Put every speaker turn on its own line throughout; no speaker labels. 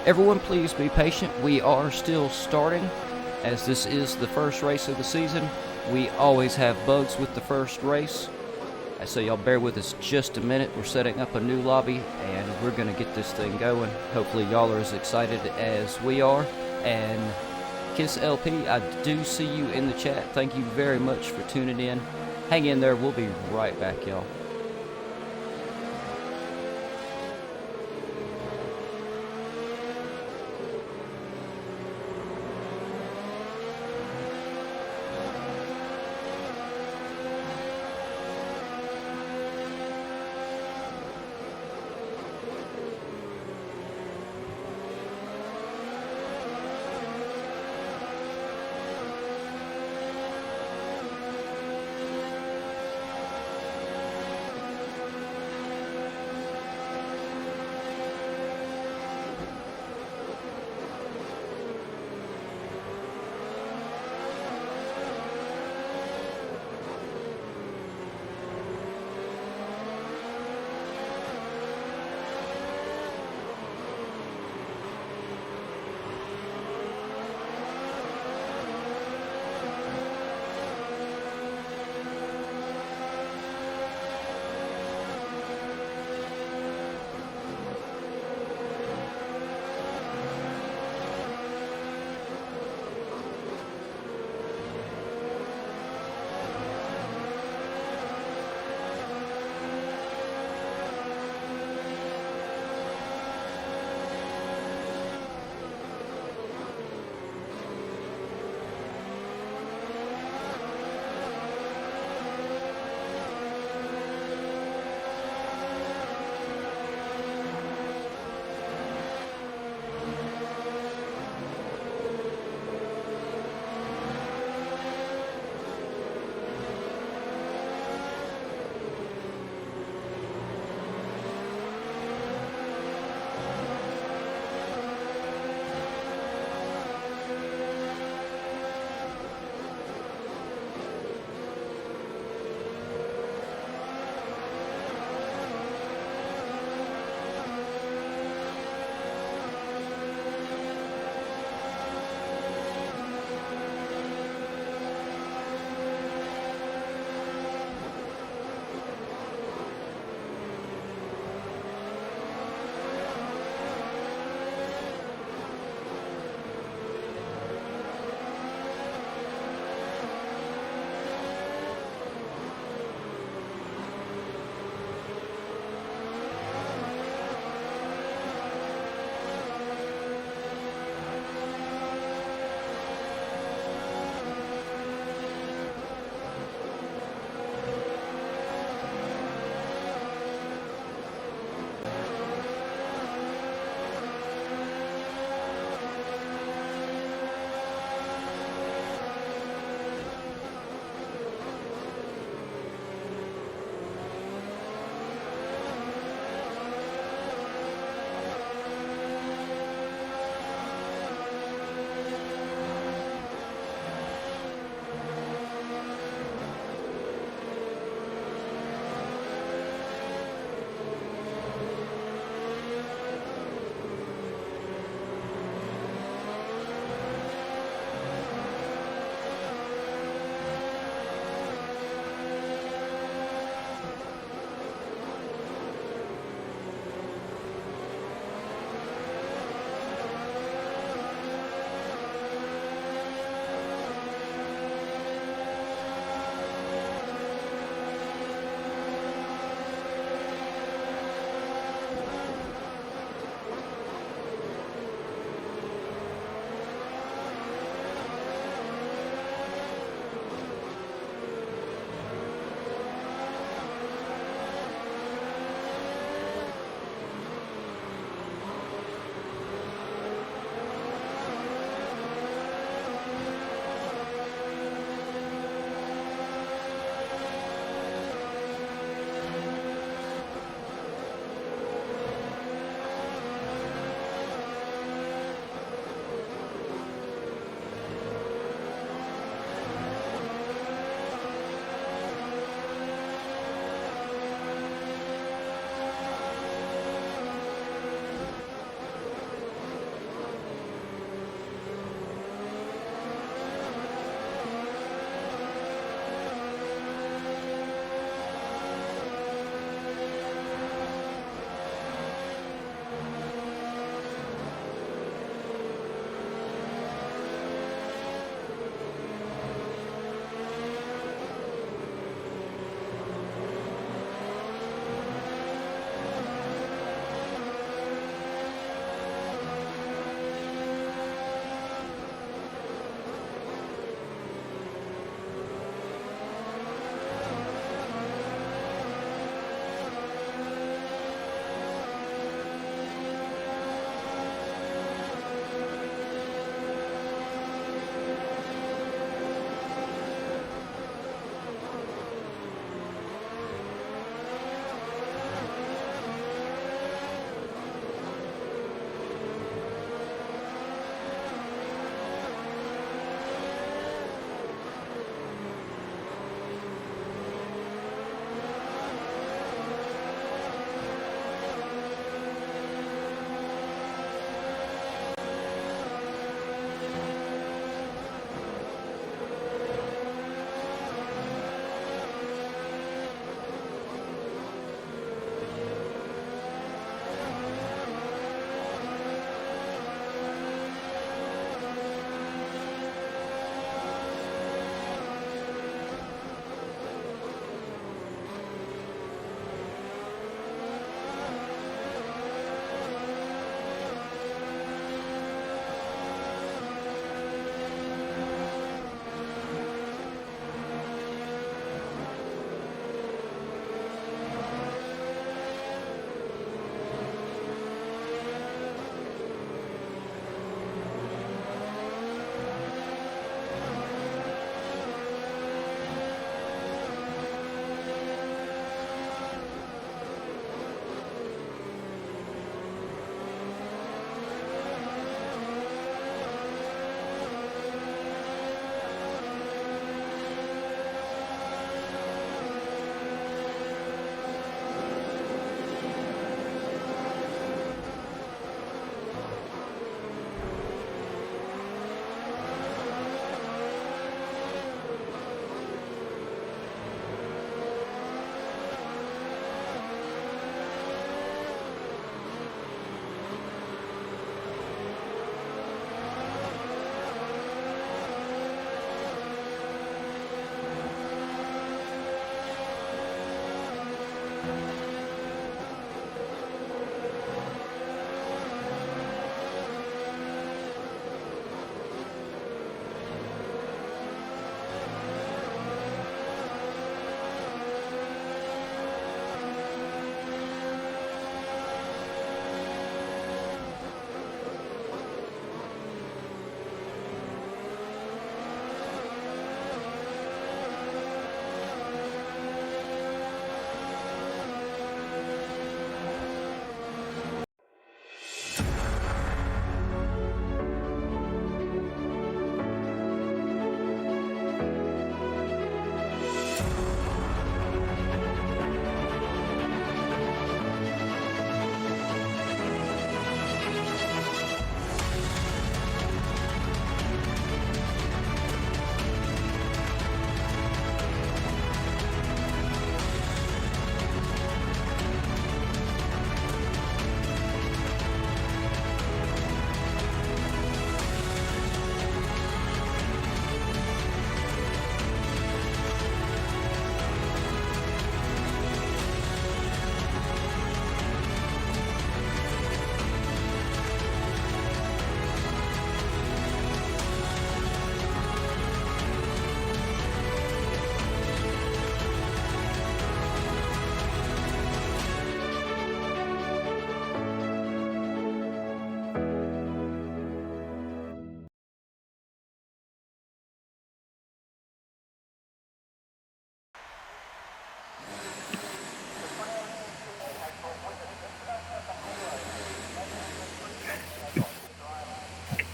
Everyone, please be patient. We are still starting, as this is the first race of the season. We always have bugs with the first race, so y'all bear with us just a minute. We're setting up a new lobby, and we're going to get this thing going. Hopefully y'all are as excited as we are. And Kiss LP, I do see you in the chat. Thank you very much for tuning in. Hang in there. We'll be right back, y'all.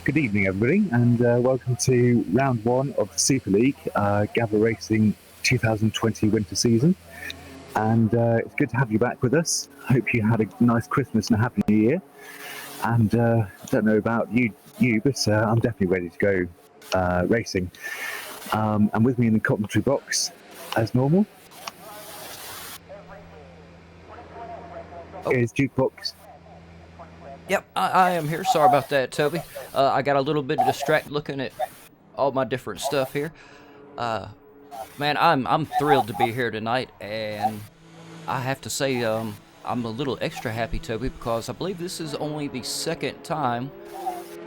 Good evening, everybody, and welcome to round one of the Super League GAVRA Racing 2020 winter season. And it's good to have you back with us. Hope you had a nice Christmas and a happy New Year. And I don't know about you, but I'm definitely ready to go racing. And with me in the commentary box, as normal, is Jukebox.
Yep, I am here. Sorry about that, Toby. I got a little bit distracted looking at all my different stuff here. Man, I'm thrilled to be here tonight, and I have to say I'm a little extra happy, Toby, because I believe this is only the second time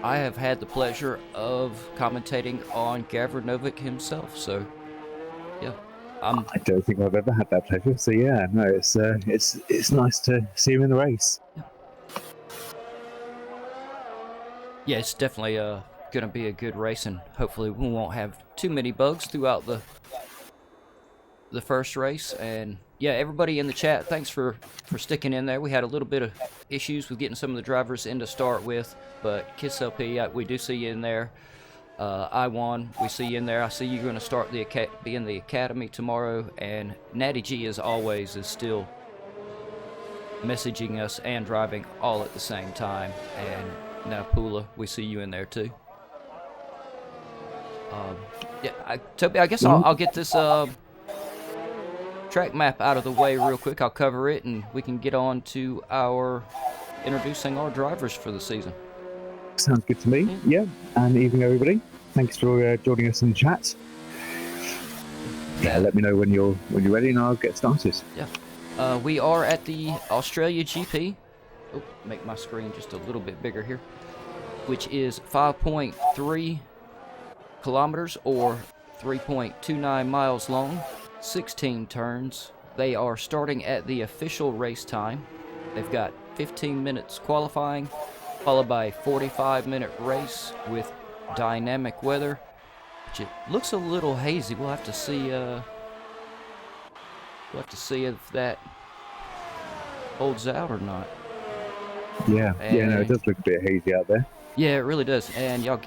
I have had the pleasure of commentating on Gavra Novic himself. So, yeah,
I don't think I've ever had that pleasure. So yeah, no, it's nice to see him in the race.
Yeah, it's definitely gonna be a good race, and hopefully we won't have too many bugs throughout the first race. And yeah, everybody in the chat, thanks for sticking in there. We had a little bit of issues with getting some of the drivers in to start with, but Kiss LP, we do see you in there. I1, we see you in there. I see you're going to start be in the academy tomorrow, and Natty G, as always, is still messaging us and driving all at the same time. And Napula, we see you in there too. Yeah, Toby, I guess I'll get this track map out of the way real quick. I'll cover it, and we can get on to introducing our drivers for the season.
Sounds good to me. Yeah, and evening, everybody. Thanks for joining us in the chat. Yeah, let me know when you're ready, and I'll get started.
Yeah, we are at the Australia GP. Oh, make my screen just a little bit bigger here, which is 5.3 kilometers or 3.29 miles long, 16 turns. They are starting at the official race time. They've got 15 minutes qualifying, followed by a 45-minute race with dynamic weather, which it looks a little hazy. We'll have to see. If that holds out or not.
Yeah, no, it does look a bit hazy out there.
Yeah, it really does. And y'all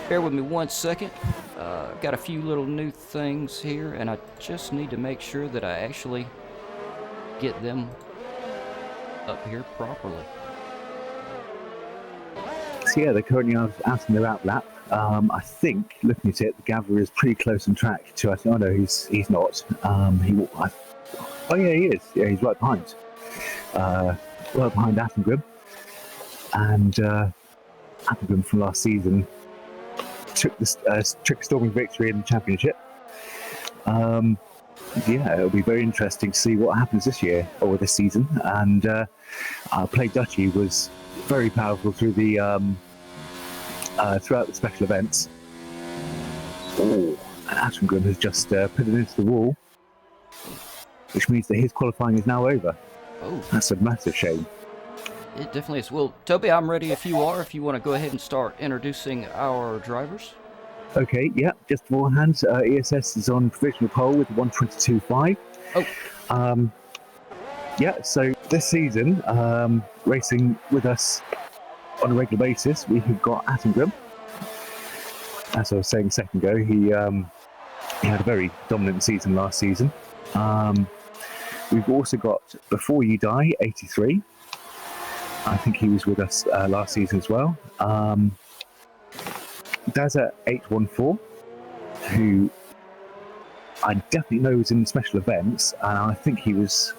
bear with me 1 second. Got a few little new things here, and I just need to make sure that I actually get them up here properly.
So yeah, they're currently out in their out lap. I think, looking at it, the Gavra is pretty close on track to us. Oh no, he's not. Oh yeah, he is. Yeah, he's right behind. Right behind Attengrim. And Attengrim from last season took the storming victory in the championship. Yeah, it'll be very interesting to see what happens this year or this season. And Play Dutchy was very powerful through the throughout the special events. Oh, and Attengrim has just put it into the wall, which means that his qualifying is now over.
Oh,
that's a massive shame.
It definitely is. Well, Toby, I'm ready if you are. If you want to go ahead and start introducing our drivers.
Okay, yeah, just beforehand, ESS is on provisional pole with 122.5.
Oh.
Yeah, so this season, racing with us on a regular basis, we have got Attengrim. As I was saying a second ago, he had a very dominant season last season. We've also got Before You Die, 83. I think he was with us last season as well. Dazza 814, who I definitely know was in special events, and I think he was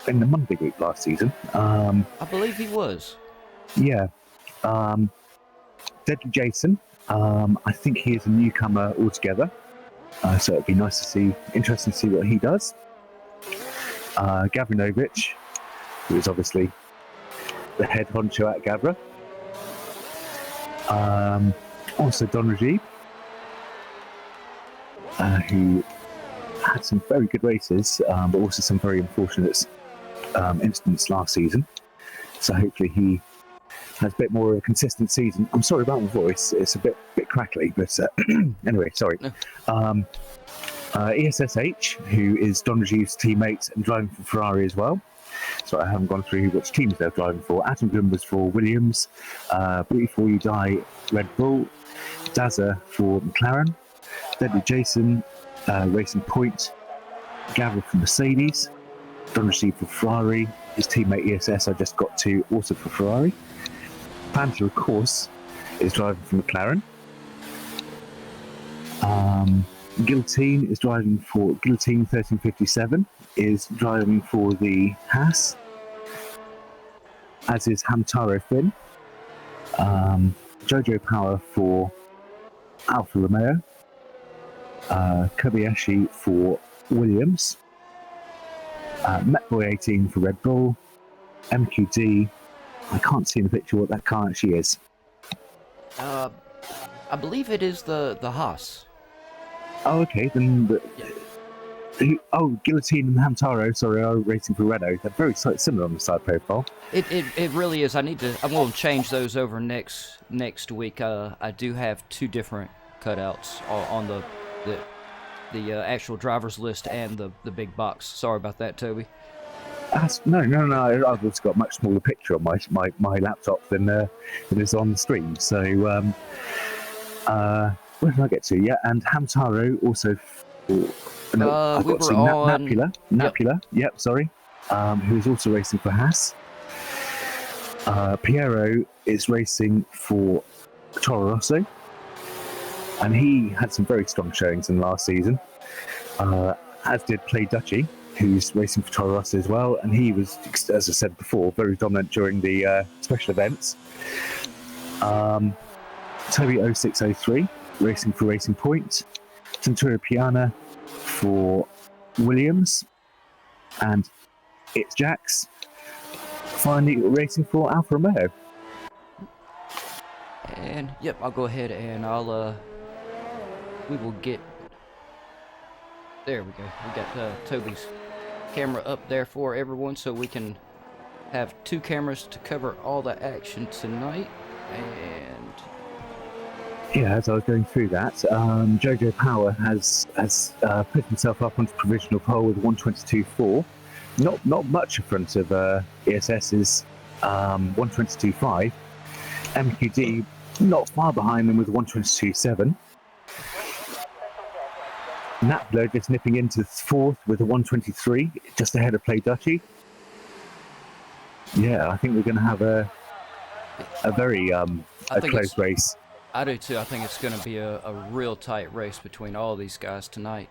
in the Monday group last season.
I believe he was.
Yeah. Deadly Jason, I think he is a newcomer altogether, so it'd be interesting to see what he does. Gavrinovic, who is obviously the head honcho at Gavra. Also Don Rajib, who had some very good races, but also some very unfortunate incidents last season. So hopefully he has a bit more of a consistent season. I'm sorry about my voice; it's a bit crackly, but anyway, sorry. ESSH, who is Don Rajib's teammate and driving for Ferrari as well. So I haven't gone through which teams they're driving for. Attington was for Williams, Before You Die, Red Bull, Dazza for McLaren, Deadly Jason, Racing Point, GAVRA for Mercedes, Don Rashid for Ferrari, his teammate ESS I just got to also for Ferrari. Panther, of course, is driving for McLaren. Guillotine is driving for Guillotine 1357 is driving for the Haas, as is Hamtaro Finn. Jojo Power for Alfa Romeo, Kobayashi for Williams, Metboy 18 for Red Bull, MQD. I can't see in the picture what that car actually is.
I believe it is the Haas.
Oh, okay. Then Guillotine and Hamtaro, sorry, are racing for Renault. They're very similar on the side profile.
It really is. I'm going to change those over next week. I do have two different cutouts on the actual driver's list and the big box. Sorry about that, Toby.
No. I've also got a much smaller picture on my laptop than is on the stream. So where did I get to? Yeah, and Hamtaro also. I've got to see Napula. Yep, sorry. Who is also racing for Haas. Piero is racing for Toro Rosso, and he had some very strong showings in last season. As did Play Duchy, who's racing for Toro Rosso as well, and he was, as I said before, very dominant during the special events. Toby 0603 racing for Racing Point, Centura Piana for Williams, and it's Jax finally racing for Alfa Romeo.
And yep, I'll go ahead and we will get, there we go. We got Toby's camera up there for everyone, so we can have two cameras to cover all the action tonight. And
yeah, as I was going through that, Jojo Power has put himself up onto provisional pole with 122.4. Not much in front of ESS's 122.5. MQD not far behind them with 122.7. Napler just nipping into fourth with a 123, just ahead of Play Duchy. Yeah, I think we're going to have a very close race.
I do too. I think it's going to be a real tight race between all these guys tonight.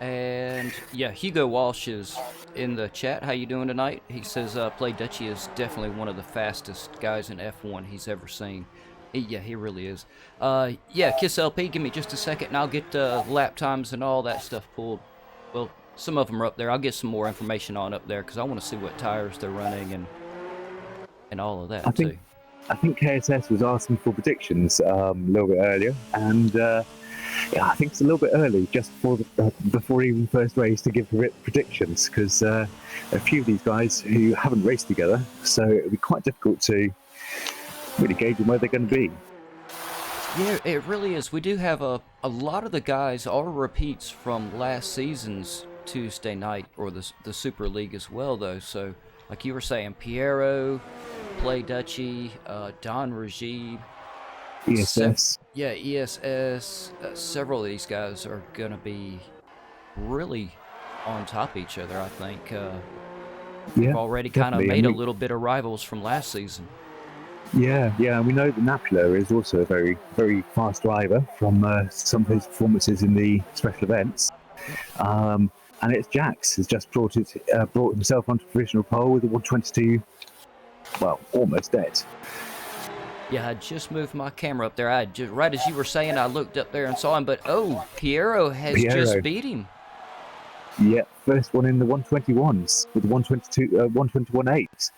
And yeah, Hugo Walsh is in the chat. How you doing tonight? He says Play Duchy is definitely one of the fastest guys in F1 he's ever seen. Yeah, he really is. Yeah, Kiss LP, give me just a second and I'll get lap times and all that stuff pulled. Well, some of them are up there. I'll get some more information on up there because I want to see what tires they're running and all of that too.
I think KSS was asking for predictions a little bit earlier, and yeah, I think it's a little bit early just before even first race to give predictions, because a few of these guys who haven't raced together, so it'll be quite difficult to really gauge where they're going to be.
Yeah, it really is. We do have a lot of the guys are repeats from last season's Tuesday night, or the Super League as well, though. So, like you were saying, Piero, Play Duchy, Don Rajib,
ESS.
ESS. Several of these guys are going to be really on top of each other, I think. We've already kind of made a little bit of rivals from last season.
Yeah, and we know that Napula is also a very, very fast driver from some of his performances in the special events. And it's Jax has just brought himself onto provisional pole with a 122, well, almost dead.
Yeah, I just moved my camera up there. Right as you were saying, I looked up there and saw him, but Piero has just beat him.
Yeah, first one in the 121s with 121.8.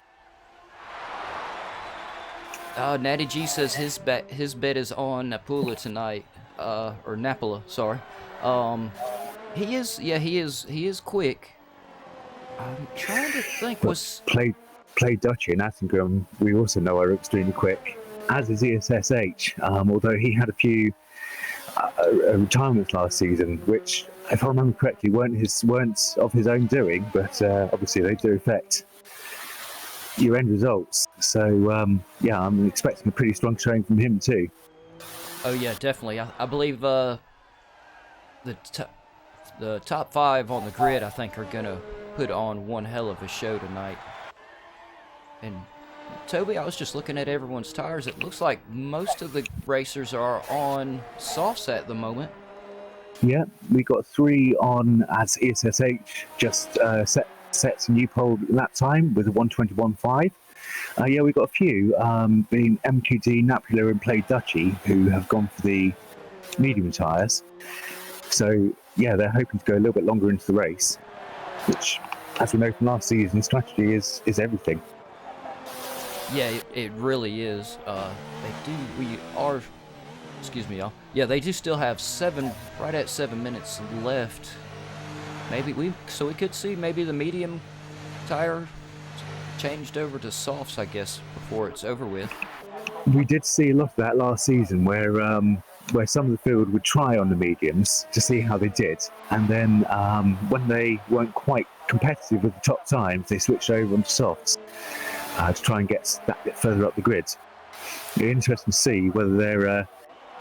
Natty G says his bet is on Napula tonight, or Napula, sorry. He is quick. I'm trying to think.
Play Duchy and Attingham, we also know are extremely quick, as is ESSH, although he had a few retirements last season, which, if I remember correctly, weren't of his own doing, but obviously they do affect your end results. So yeah, I'm expecting a pretty strong showing from him too.
Oh yeah, definitely. I believe the top 5 on the grid, I think, are gonna put on one hell of a show tonight. And Toby, I was just looking at everyone's tires. It looks like most of the racers are on softs at the moment.
Yeah, we got 3 on as ESSH, just sets a new pole lap time with a 1:21.5. Yeah, we got a few, being MQD, Napula, and Play Dutchy, who have gone for the medium tyres. So yeah, they're hoping to go a little bit longer into the race, which, as we know from last season, strategy is everything.
Yeah, it really is. Excuse me, y'all. Yeah, they do still have right at 7 minutes left. Maybe we could see maybe the medium tire changed over to softs, I guess, before it's over with.
We did see a lot of that last season, where some of the field would try on the mediums to see how they did, and then when they weren't quite competitive with the top times, they switched over onto softs to try and get that bit further up the grid. It'll be interesting to see whether they're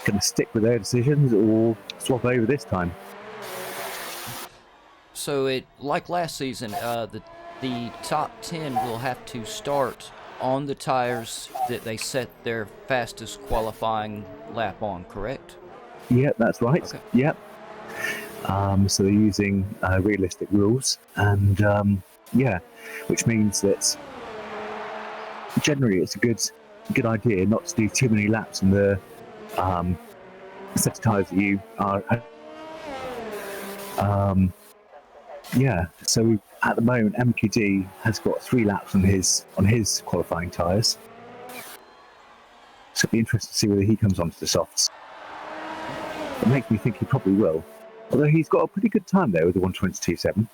going to stick with their decisions or swap over this time.
So like last season, the top 10 will have to start on the tires that they set their fastest qualifying lap on, correct?
Yeah, that's right. Okay. Yep. So they're using realistic rules, and yeah, which means that generally it's a good idea not to do too many laps in the set of tyres that you are. Yeah, so at the moment MQD has got 3 laps on his qualifying tyres. So it'll be interesting to see whether he comes onto the softs. It makes me think he probably will. Although he's got a pretty good time there with the 1:22.7.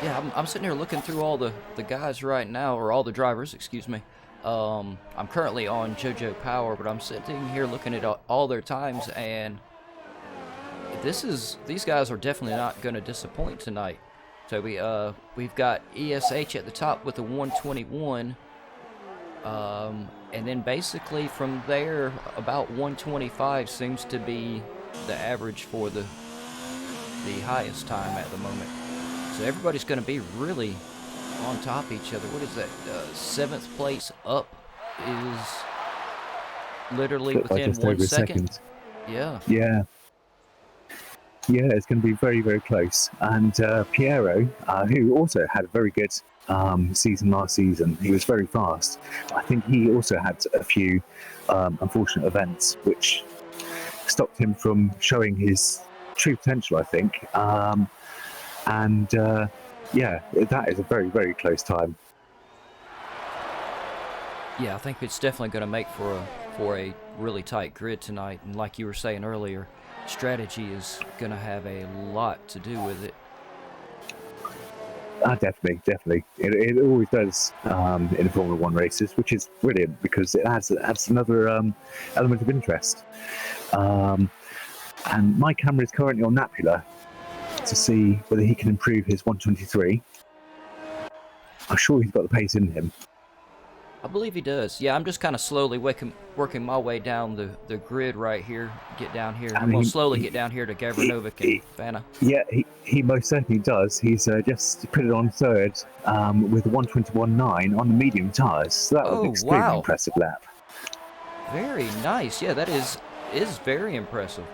Yeah, I'm sitting here looking through all the guys right now, or all the drivers, excuse me. I'm currently on JoJo Power, but I'm sitting here looking at all their times, and these guys are definitely not going to disappoint tonight. Toby, we've got ESH at the top with a 1:21, and then basically from there, about 1:25 seems to be the average for the highest time at the moment. So everybody's going to be really on top of each other. What is that? 7th place up is literally within 1 second. Yeah.
Yeah. Yeah, it's going to be very, very close. And Piero, who also had a very good season last season, he was very fast. I think he also had a few unfortunate events which stopped him from showing his true potential, I think. And yeah, that is a very, very close time.
Yeah, I think it's definitely going to make for a really tight grid tonight. And like you were saying earlier, strategy is going to have a lot to do with it. Definitely. It always does in the Formula 1 races, which is brilliant because it adds another element of interest. And my camera is currently on Napula to see whether he can improve his 1:23. I'm sure he's got the pace in him. I believe he does. Yeah, I'm just kind of slowly working my way down the grid right here. Get down here. I'm going to slowly get down here to Gavranovic and Vanna.
Yeah, he most certainly does. He's just put it on third with a 1:21.9 on the medium tyres. So that was an extremely impressive lap.
Very nice. Yeah, that is very impressive.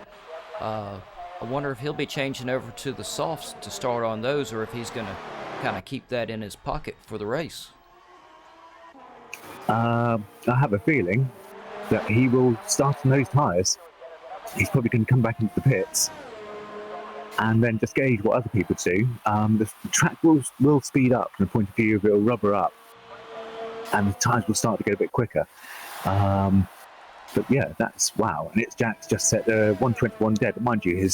I wonder if he'll be changing over to the softs to start on those, or if he's going to kind of keep that in his pocket for the race.
I have a feeling that he will start on those tyres. He's probably going to come back into the pits and then just gauge what other people do. The track will speed up from the point of view of it'll rubber up, and the tyres will start to get a bit quicker. But yeah, that's wow. And Jack's just set 1:21 dead. But mind you,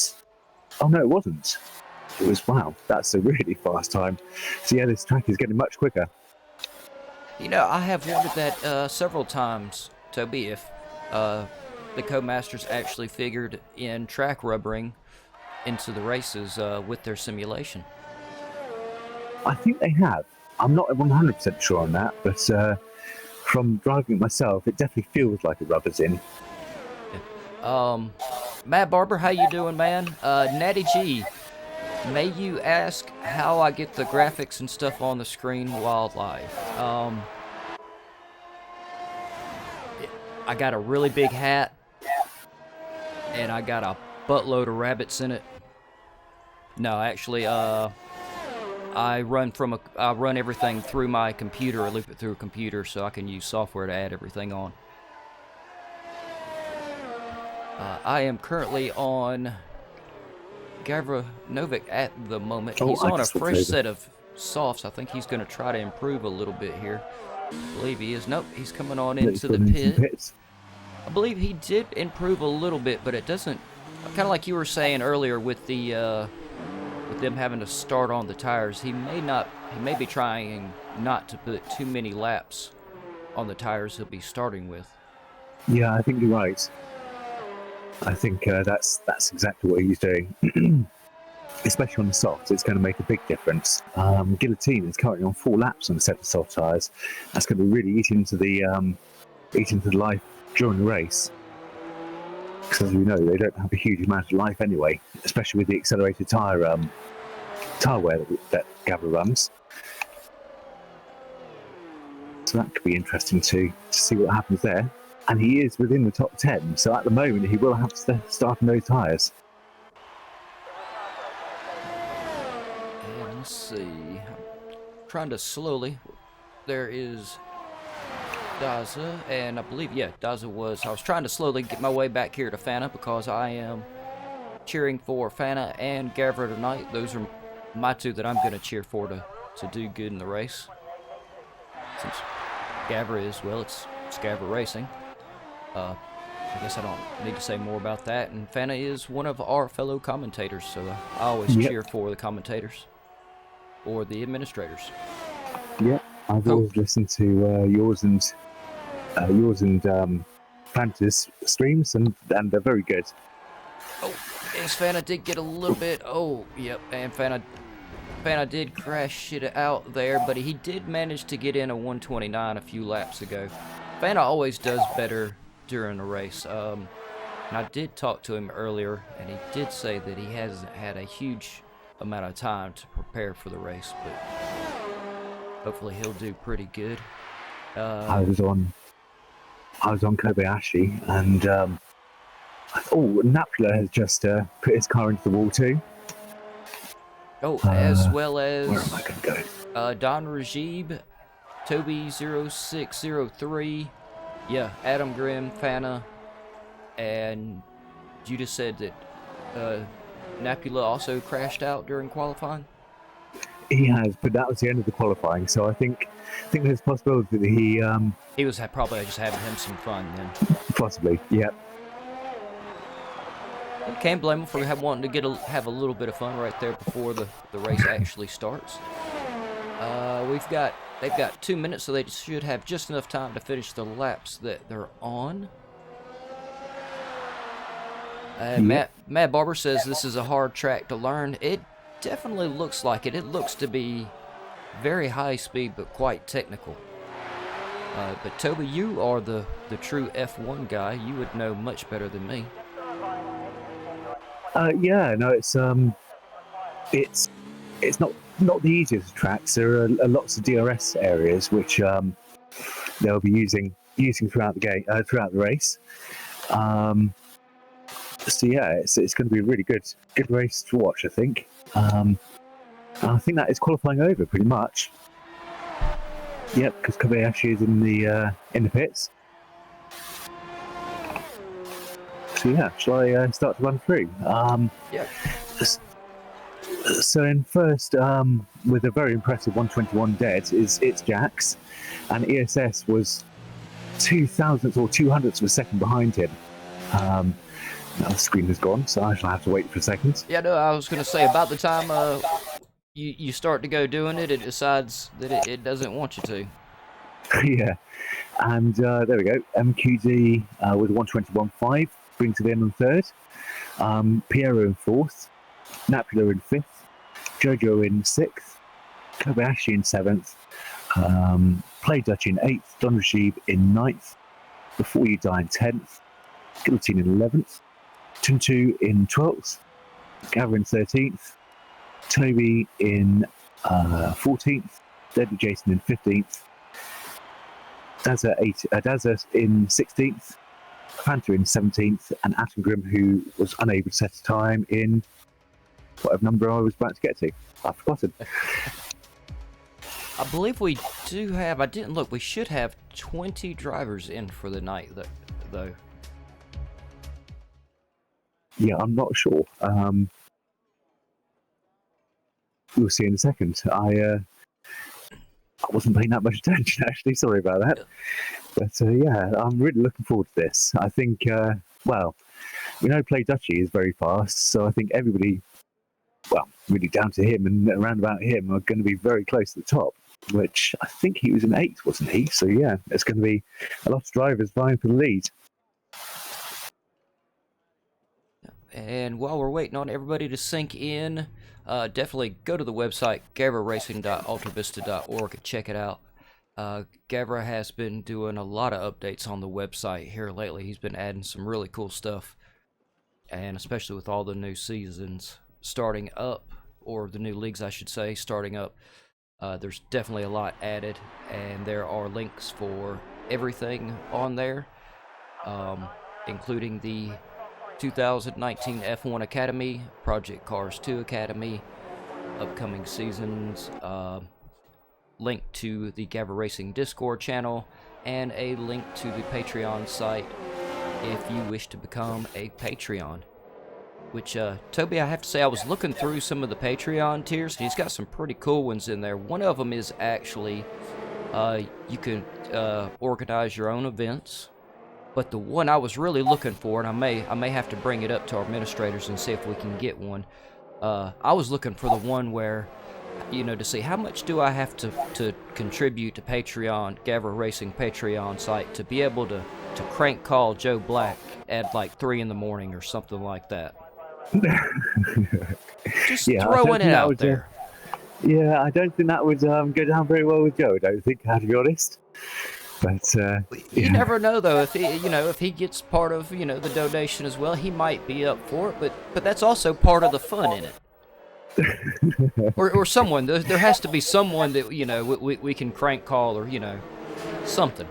oh no, it wasn't. It was wow. That's a really fast time. So yeah, this track is getting much quicker.
You know, I have wondered that several times, Toby, if the co-masters actually figured in track rubbering into the races with their simulation.
I think they have. I'm not 100% sure on that, but from driving it myself, it definitely feels like it rubbers in.
Matt Barber, how you doing, man? Natty G, may you ask how I get the graphics and stuff on the screen while live? I got a really big hat, and I got a buttload of rabbits in it. No, actually, I run everything through my computer, or loop it through a computer, so I can use software to add everything on. I am currently on GAVRA Novik at the moment. He's on a fresh set of softs. I think he's going to try to improve a little bit here. I believe he is. Nope, he's coming on into the pit. I believe he did improve a little bit, but it doesn't. Kind of like you were saying earlier with the with them having to start on the tires. He may be trying not to put too many laps on the tires he'll be starting with.
Yeah, I think you're right. I think that's exactly what he's doing. Especially on the softs, it's going to make a big difference. Guillotine is currently on 4 laps on a set of soft tyres. That's going to be really eating into the life during the race. Because as we know, they don't have a huge amount of life anyway, especially with the accelerated tyre wear that GAVRA runs. So that could be interesting to see what happens there. And he is within the top 10, so at the moment he will have to start on those tyres.
And let's see, I'm trying to slowly, there is Daza, and I believe, yeah, Daza was, I was trying to slowly get my way back here to Fana because I am cheering for Fana and GAVRA tonight. Those are my two that I'm going to cheer for to do good in the race. Since GAVRA is, well, it's GAVRA Racing. I guess I don't need to say more about that. And Fana is one of our fellow commentators, so I always cheer for the commentators or the administrators.
Yeah, I've always listened to yours and Fanta's streams, and they're very good.
Oh, yes, Fana did get a little bit. Oh, yep, and Fana did crash it out there, but he did manage to get in a 129 a few laps ago. Fana always does better during the race. And I did talk to him earlier, and he did say that he hasn't had a huge amount of time to prepare for the race, but hopefully he'll do pretty good.
I was on Kobayashi, and Napula has just put his car into the wall too.
Oh, as well as
where am I going to go?
Don Rajib, Toby 0603. Yeah, Adam Grimm, Fana, and you just said that Napula also crashed out during qualifying?
He has, but that was the end of the qualifying, so I think there's a possibility that he
was probably just having him some fun then.
Possibly, yeah.
You can't blame him for wanting to have a little bit of fun right there before the race actually starts. They've got 2 minutes, so they should have just enough time to finish the laps that they're on. Matt Barber says this is a hard track to learn. It definitely looks like it. It looks to be very high speed, but quite technical. But Toby, you are the true F1 guy. You would know much better than me.
Yeah, no, it's not the easiest tracks. There are lots of DRS areas which they'll be using throughout the race. So yeah, it's going to be a really good race to watch, I think. I think that is qualifying over pretty much. Yep, because Kobayashi is in the pits. So yeah, shall I start to run through?
Yeah.
So in first, with a very impressive 121 dead, it's Jax, and ESS was 2,000ths or 200ths of a second behind him. Now the screen is gone, so I shall have to wait for a second.
Yeah, no, I was going to say, about the time you start to go doing it, it decides that it doesn't want you to.
Yeah, and there we go. MQD with a 121.5 brings it in on third. Piero in fourth. Napula in fifth. Jojo in sixth. Kobayashi in seventh. Play Dutch in 8th, Don Rashid in 9th, Before You Die in 10th, Guillotine in 11th, Tuntu in 12th, Gavra in 13th, Toby in 14th, Deadly Jason in 15th, Dazza in 16th, Panther in 17th, and Atom Grim, who was unable to set a time in whatever number I was about to get to. I've forgotten.
I believe we do have, I didn't look, we should have 20 drivers in for the night, though.
Yeah, I'm not sure. We'll see in a second. I wasn't paying that much attention, actually. Sorry about that. But yeah, I'm really looking forward to this. I think, well, we know Play Dutchy is very fast, so I think everybody, well, really down to him and around about him, are going to be very close to the top, which I think he was in 8th, wasn't he? So yeah, it's going to be a lot of drivers vying for the lead.
And while we're waiting on everybody to sink in, definitely go to the website, gavraracing.ultravista.org, and check it out. Gavra has been doing a lot of updates on the website here lately. He's been adding some really cool stuff, and especially with all the new seasons starting up, or the new leagues, I should say, starting up. There's definitely a lot added, and there are links for everything on there, including the 2019 F1 Academy, Project Cars 2 Academy, upcoming seasons, link to the GAVRA Racing Discord channel, and a link to the Patreon site if you wish to become a Patreon. Which, Toby, I have to say, I was looking through some of the Patreon tiers, and he's got some pretty cool ones in there. One of them is actually, you can organize your own events. But the one I was really looking for, and I may have to bring it up to our administrators and see if we can get one. I was looking for the one where, you know, to see how much do I have to contribute to Patreon, GAVRA Racing Patreon site, to be able to crank call Joe Black at like 3 in the morning or something like that. Just throwing it out there.
Yeah, I don't think that would go down very well with Joe. I don't think, to be honest. But
you never know, though. If he, if he gets part of, the donation as well, he might be up for it. But that's also part of the fun in it. or someone. There has to be someone that we can crank call, or something.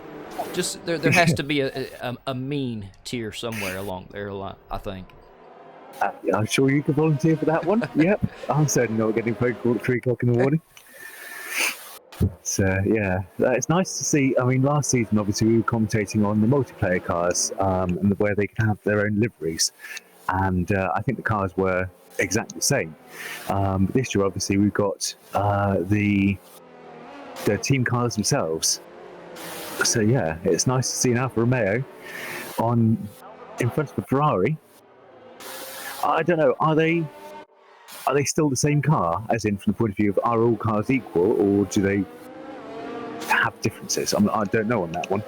Just there has to be a mean tier somewhere along there. I think.
I'm sure you can volunteer for that one. Yep, I'm certainly not getting phone call at 3 o'clock in the morning. So yeah, it's nice to see. I mean, last season obviously we were commentating on the multiplayer cars and where they can have their own liveries, and I think the cars were exactly the same. But this year, obviously, we've got the team cars themselves. So yeah, it's nice to see an Alfa Romeo in front of a Ferrari. I don't know. Are they still the same car, as in from the point of view of are all cars equal, or do they have differences? I don't know on that one.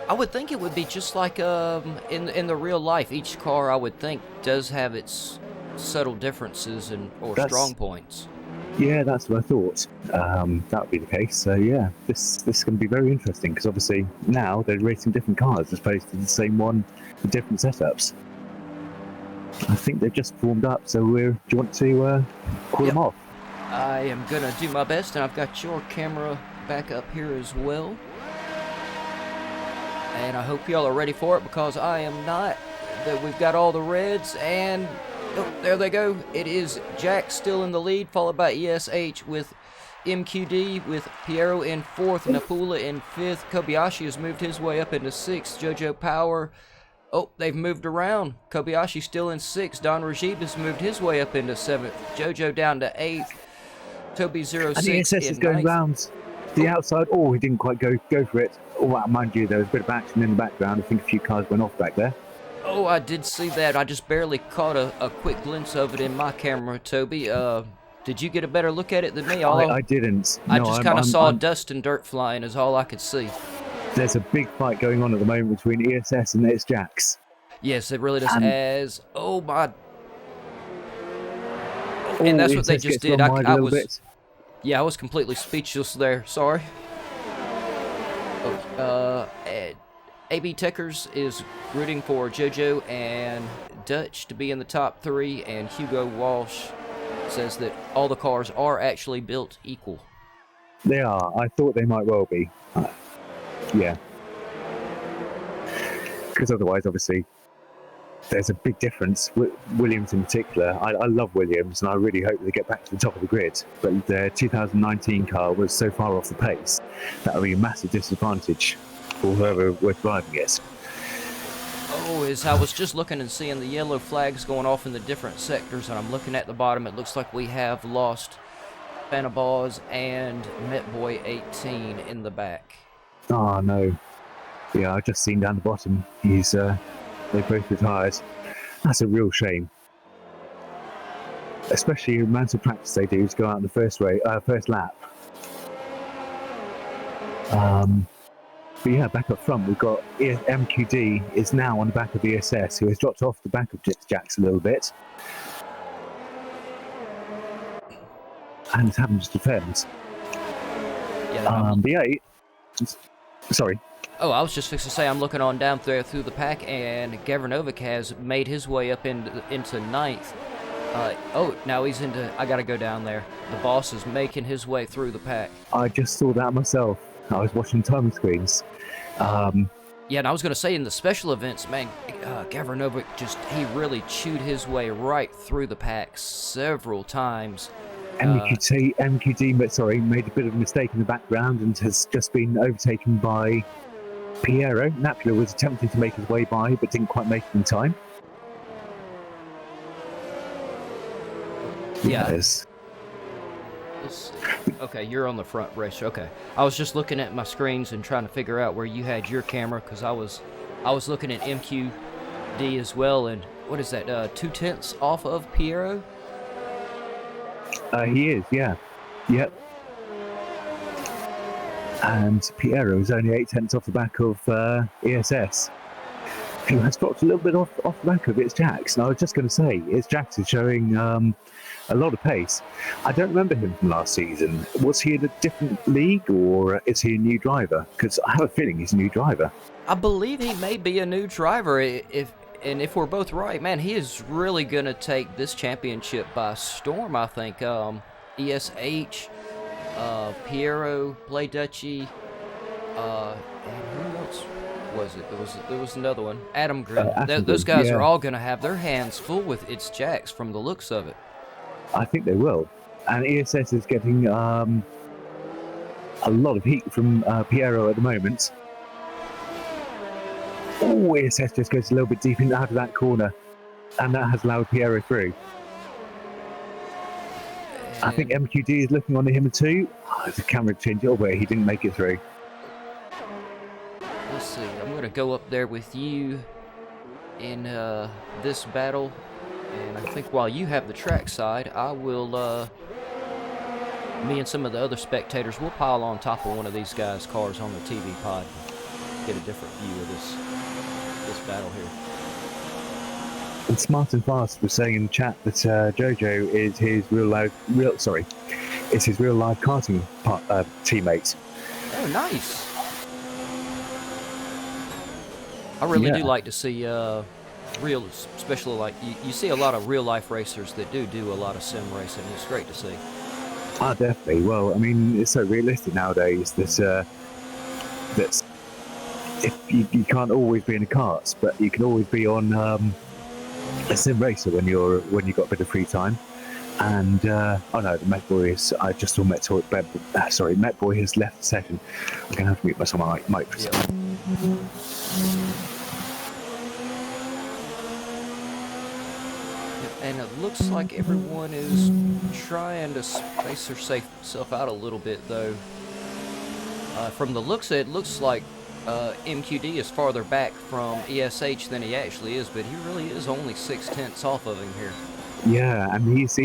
I would think it would be just like in the real life. Each car, I would think, does have its subtle differences or strong points.
Yeah, that's what I thought. That would be the case. So yeah, this is going to be very interesting, because obviously now they're racing different cars as opposed to the same one with different setups. I think they've just formed up, so do you want to call them off?
I am going to do my best, and I've got your camera back up here as well. And I hope y'all are ready for it, because I am not. We've got all the reds, and there they go. It is Jack still in the lead, followed by ESH with MQD, with Piero in 4th, Napula in 5th. Kobayashi has moved his way up into 6th. Jojo Power. Oh, they've moved around. Kobayashi still in 6th. Don Rajib has moved his way up into 7th. Jojo down to 8th. Toby 06
and ESS is going
9th.
round the outside. Oh, he didn't quite go for it. Oh, wow, mind you, there was a bit of action in the background. I think a few cars went off back there.
Oh, I did see that. I just barely caught a quick glimpse of it in my camera, Toby. Did you get a better look at it than me?
I didn't.
I just kind of saw dust and dirt flying is all I could see.
There's a big fight going on at the moment between ESS and its Jacks.
Yes, it really does. And that's what they just did. Yeah, I was completely speechless there. Sorry. AB Techers is rooting for JoJo and Dutch to be in the top 3, and Hugo Walsh says that all the cars are actually built equal.
They are. I thought they might well be. Yeah. Because otherwise, obviously, there's a big difference. Williams in particular, I love Williams, and I really hope they get back to the top of the grid. But their 2019 car was so far off the pace that would be a massive disadvantage for whoever was driving it.
Oh, as I was just looking and seeing the yellow flags going off in the different sectors, and I'm looking at the bottom, it looks like we have lost Fanabaz and Metboy 18 in the back.
Oh, no. Yeah, I just seen down the bottom. They both retired. That's a real shame. Especially the amount of practice they do to go out in the first lap. But yeah, back up front, we've got MQD is now on the back of ESS, who has dropped off the back of Jax a little bit. And is having to defend.
Yeah,
but yeah, sorry.
Oh, I was just fixing to say, I'm looking on down there through the pack, and Gavranovic has made his way up into ninth. Oh, now he's into... I gotta go down there. The boss is making his way through the pack.
I just saw that myself. I was watching timing screens.
Yeah, and I was gonna say, in the special events, man, Gavranovic he really chewed his way right through the pack several times.
MQD made a bit of a mistake in the background and has just been overtaken by Piero. Napula was attempting to make his way by, but didn't quite make it in time.
Yeah.
Yes.
Okay, you're on the front racer. Okay, I was just looking at my screens and trying to figure out where you had your camera, because I was looking at MQD as well. And what is that? 2/10 off of Piero?
He is, yeah. Yep. And Piero is only 8/10 off the back of ESS, who has dropped a little bit off the back of its Jax. And I was just going to say, its Jax is showing a lot of pace. I don't remember him from last season. Was he in a different league, or is he a new driver? Because I have a feeling he's a new driver.
I believe he may be a new driver. If we're both right, man, he is really going to take this championship by storm, I think. ESH, Piero, Play Dutchy, and who else was it? There was another one. Adam Grin. Those guys are all going to have their hands full with its Jax from the looks of it. I
think they will. And ESS is getting a lot of heat from Piero at the moment. Oh, ESS just goes a little bit deep out of that corner, and that has allowed Piero through. And I think MQD is looking on him too. Oh, the camera changed it where he didn't make it through.
Let's see. I'm going to go up there with you in this battle, and I think while you have the track side, I will. Me and some of the other spectators will pile on top of one of these guys' cars on the TV pod and get a different view of this battle here.
And Smart and Fast was saying in the chat that JoJo is his real life karting teammate.
Oh, nice! I really do like to see especially like you see a lot of real life racers that do a lot of sim racing. It's great to see.
Ah, definitely. Well, I mean, it's so realistic nowadays that if you can't always be in a kart, but you can always be on a sim racer when you've got a bit of free time. And oh no, the Metboy is. I just saw Metboy has left the session. I'm gonna have to mute myself on my mic for a second.
And it looks like everyone is trying to space herself out a little bit, though. From the looks of it, looks like MQD is farther back from ESH than he actually is, but he really is only 6/10 off of him here.
Yeah, and he's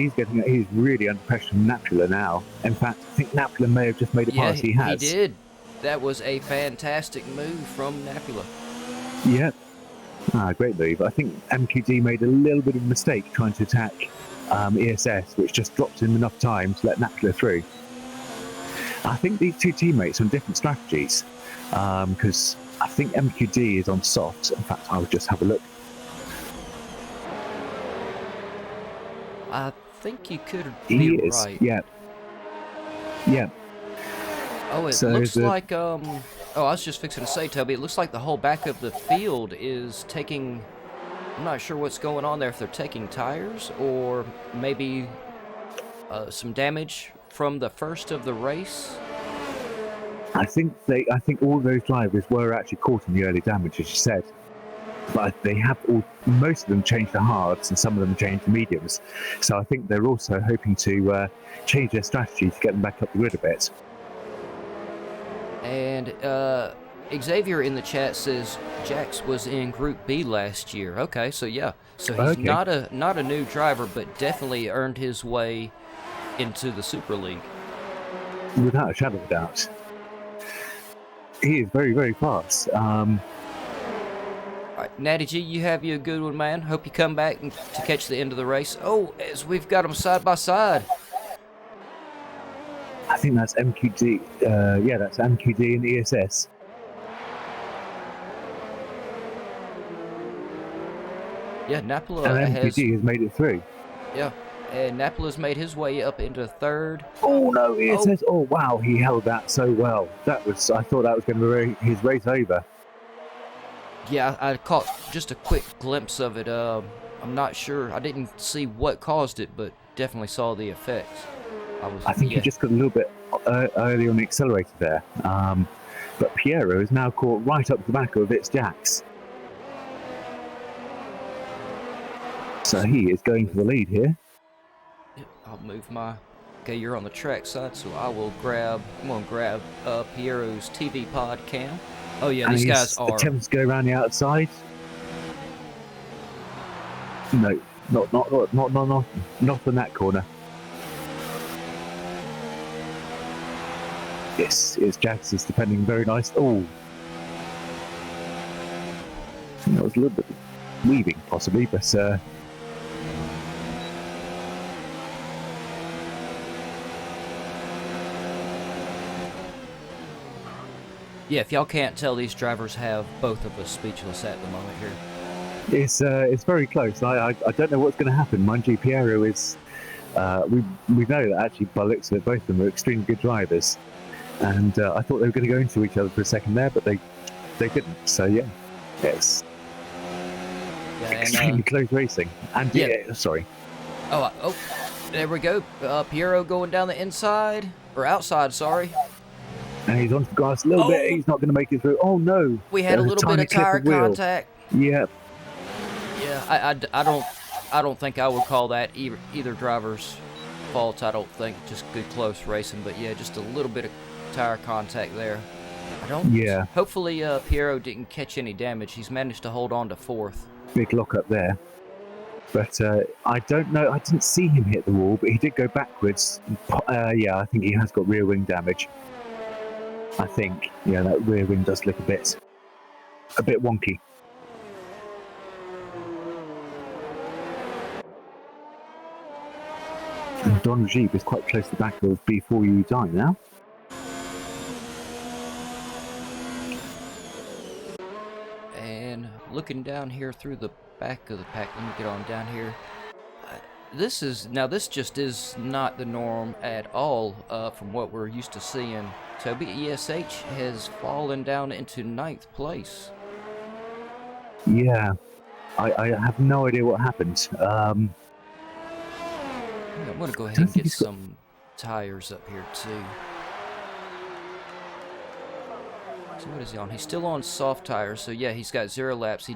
really under pressure from Napula now. In fact, I think Napula may have just made a pass. He has.
He did. That was a fantastic move from Napula.
Yeah. Great move. I think MQD made a little bit of a mistake trying to attack ESS, which just dropped him enough time to let Napula through. I think these two teammates are on different strategies, because I think MQD is on soft. In fact, I would just have a look.
I think you could
He
be
is,
right.
yeah. Yeah.
Oh, it
So
looks like, oh, I was just fixing to say, Toby, it looks like the whole back of the field is taking, I'm not sure what's going on there, if they're taking tires, or maybe some damage from the first of the race.
I think all those drivers were actually caught in the early damage, as you said. But they have most of them changed to hards, and some of them changed to mediums. So I think they're also hoping to change their strategy to get them back up the grid a bit.
And Xavier in the chat says Jax was in Group B last year. Okay, so yeah, so he's not a new driver, but definitely earned his way into the Super League.
Without a shadow of a doubt. He is very, very fast.
All right, Natty G, you have you a good one, man. Hope you come back to catch the end of the race. Oh, as we've got them side by side.
I think that's MQD. Yeah, that's MQD and ESS.
Yeah, Napoli
and MQD has made it through.
Yeah, and Napola's made his way up into third.
Oh no, ESS! Oh wow, he held that so well. I thought that was going to be his race over.
Yeah, I caught just a quick glimpse of it. I'm not sure. I didn't see what caused it, but definitely saw the effects.
I think he just got a little bit early on the accelerator there. But Piero is now caught right up the back of its Jax. So he is going for the lead here.
Yep, I'll move my... Okay, you're on the track side, so I'm going to grab Piero's TV pod cam. Oh yeah, these guys are...
attempts to go around the outside. No, not in that corner. Yes, Jax is defending very nice. Oh, that was a little bit weaving possibly, but
yeah, if y'all can't tell, these drivers have both of us speechless at the moment here.
It's very close. I don't know what's going to happen. Mind you, Piero is. We know that actually, by the looks of it, both of them are extremely good drivers, and I thought they were going to go into each other for a second there, but they didn't. So yeah, yes, extremely close racing. And yeah, sorry.
Oh, there we go. Piero going down the inside or outside. Sorry.
And he's onto the grass a little bit. He's not going to make it through. Oh no!
We had a little bit of tire contact.
Yeah.
Yeah, I don't think I would call that either driver's fault. I don't think, just good close racing. But yeah, just a little bit of tire contact there.
Yeah.
Hopefully, Piero didn't catch any damage. He's managed to hold on to fourth.
Big lock up there. But I don't know. I didn't see him hit the wall, but he did go backwards. Yeah, I think he has got rear wing damage. I think, yeah, that rear wing does look a bit wonky. And Don Rajiv is quite close to the back of Before You Die now.
And looking down here through the back of the pack, let me get on down here. This just is not the norm at all from what we're used to seeing. Toby, ESH has fallen down into 9th place.
Yeah, I have no idea what happened.
I'm going to go ahead and get some tires up here too. So what is he on? He's still on soft tires, so yeah, he's got 0 laps. He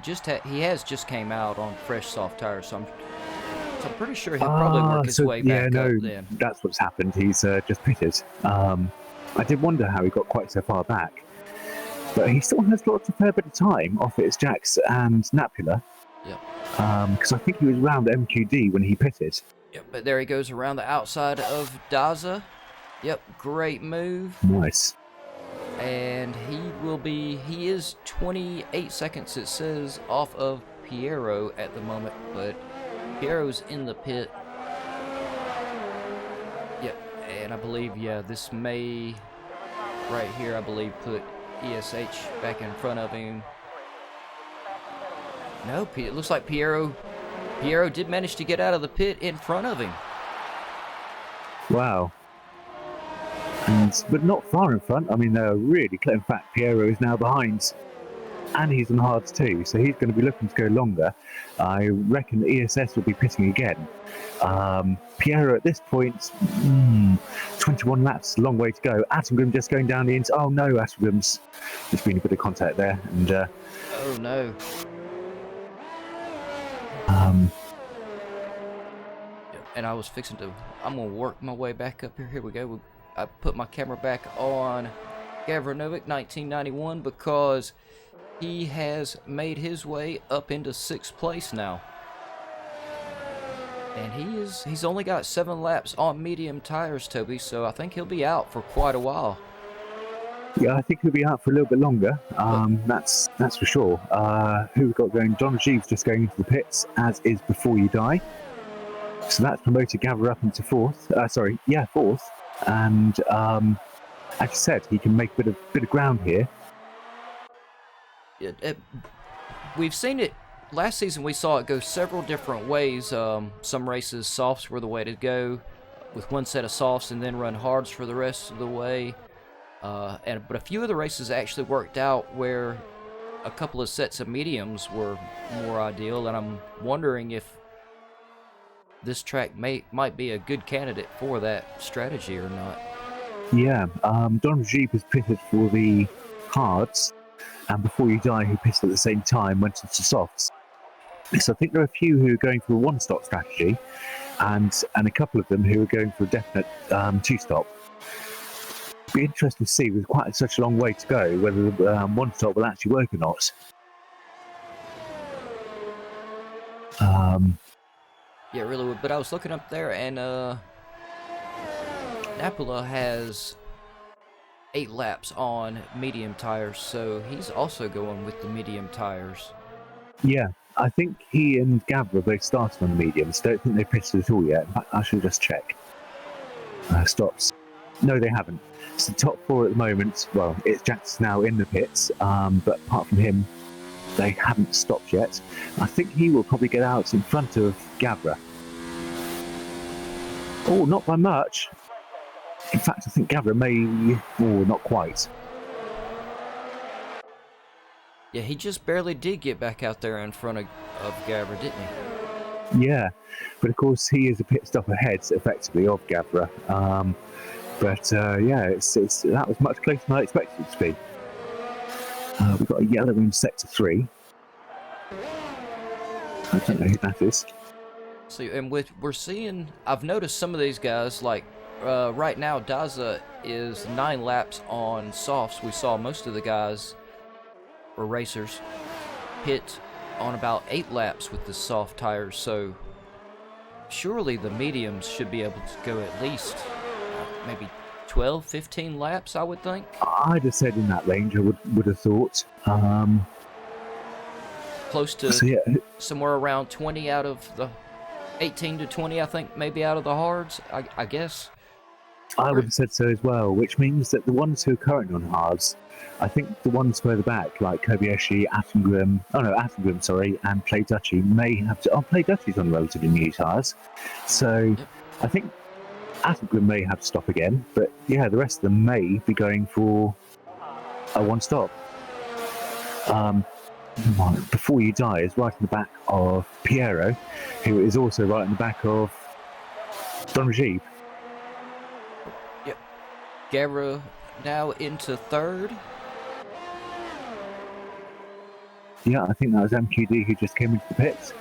has just came out on fresh soft tires, so I'm pretty sure he'll probably work his way back up then.
That's what's happened. He's just pitted. I did wonder how he got quite so far back. But he still has a fair bit of time off its Jax and Napula.
Yep.
Because I think he was around MQD when he pitted.
Yep, but there he goes around the outside of Daza. Yep, great move.
Nice.
And he is 28 seconds, it says, off of Piero at the moment, but Piero's in the pit. Yep, and I believe, yeah, this may right here, I believe, put ESH back in front of him. No, it looks like Piero did manage to get out of the pit in front of him.
Wow. But not far in front. I mean, they're really close. In fact, Piero is now behind. And he's on hards too, so he's going to be looking to go longer. I reckon the ESS will be pitting again. Piero at this point, 21 laps, a long way to go. Attengrim just going down the inside. Oh no, Attengrim's there's been a bit of contact there, and
oh no. And I was fixing to. I'm gonna work my way back up here. Here we go. I put my camera back on GAVRA 1991 because he has made his way up into 6th place now. And he's only got 7 laps on medium tires, Toby, so I think he'll be out for quite a while.
Yeah, I think he'll be out for a little bit longer. That's for sure. Who we've got going? Don Rajiev's just going into the pits, as is Before You Die. So that's promoted GAVRA up into 4th. 4th. And as you said, he can make a bit of ground here.
We've seen it last season. We saw it go several different ways. Some races, softs were the way to go, with one set of softs, and then run hards for the rest of the way. But a few of the races actually worked out where a couple of sets of mediums were more ideal, and I'm wondering if this track might be a good candidate for that strategy or not.
Yeah, Don Rajiv was pitted for the hards, and Before You Die, who pitted at the same time, went into softs. So I think there are a few who are going for a one-stop strategy, and a couple of them who are going for a definite two-stop. Be interesting to see, with quite such a long way to go, whether the one-stop will actually work or not.
Yeah, it really would. But I was looking up there, and Napula has 8 laps on medium tires, so he's also going with the medium tires.
Yeah, I think he and GAVRA both started on the mediums. Don't think they've pitted at all yet. In fact, I should just check. Stops. No, they haven't. It's the top 4 at the moment. Well, it's Jack's now in the pits, but apart from him, they haven't stopped yet. I think he will probably get out in front of GAVRA. Oh, not by much. In fact, I think GAVRA may... Oh, not quite.
Yeah, he just barely did get back out there in front of GAVRA, didn't he?
Yeah, but of course he is a pit stop ahead, effectively, of GAVRA. Yeah, that was much closer than I expected it to be. We've got a yellow in sector 3. I don't know who that is.
See, and we're seeing, I've noticed some of these guys, like right now, Daza is 9 laps on softs. We saw most of the guys, or racers, hit on about 8 laps with the soft tires, so surely the mediums should be able to go at least maybe 12, 15 laps, I would think.
I'd have said in that range, I would have thought.
Close to somewhere around 20 out of the 18 to 20, I think, maybe out of the hards, I guess.
I would have said so as well, which means that the ones who are currently on hards, I think the ones further back, like Kobayashi, Attengrim, and Play Dutchy may have to... Oh, Play Dutchy's on relatively new tyres. So I think Attengrim may have to stop again, but yeah, the rest of them may be going for a one-stop. Before You Die is right in the back of Piero, who is also right in the back of Don Rajiv.
Yep. GAVRA now into 3rd.
Yeah, I think that was MQD who just came into the pits.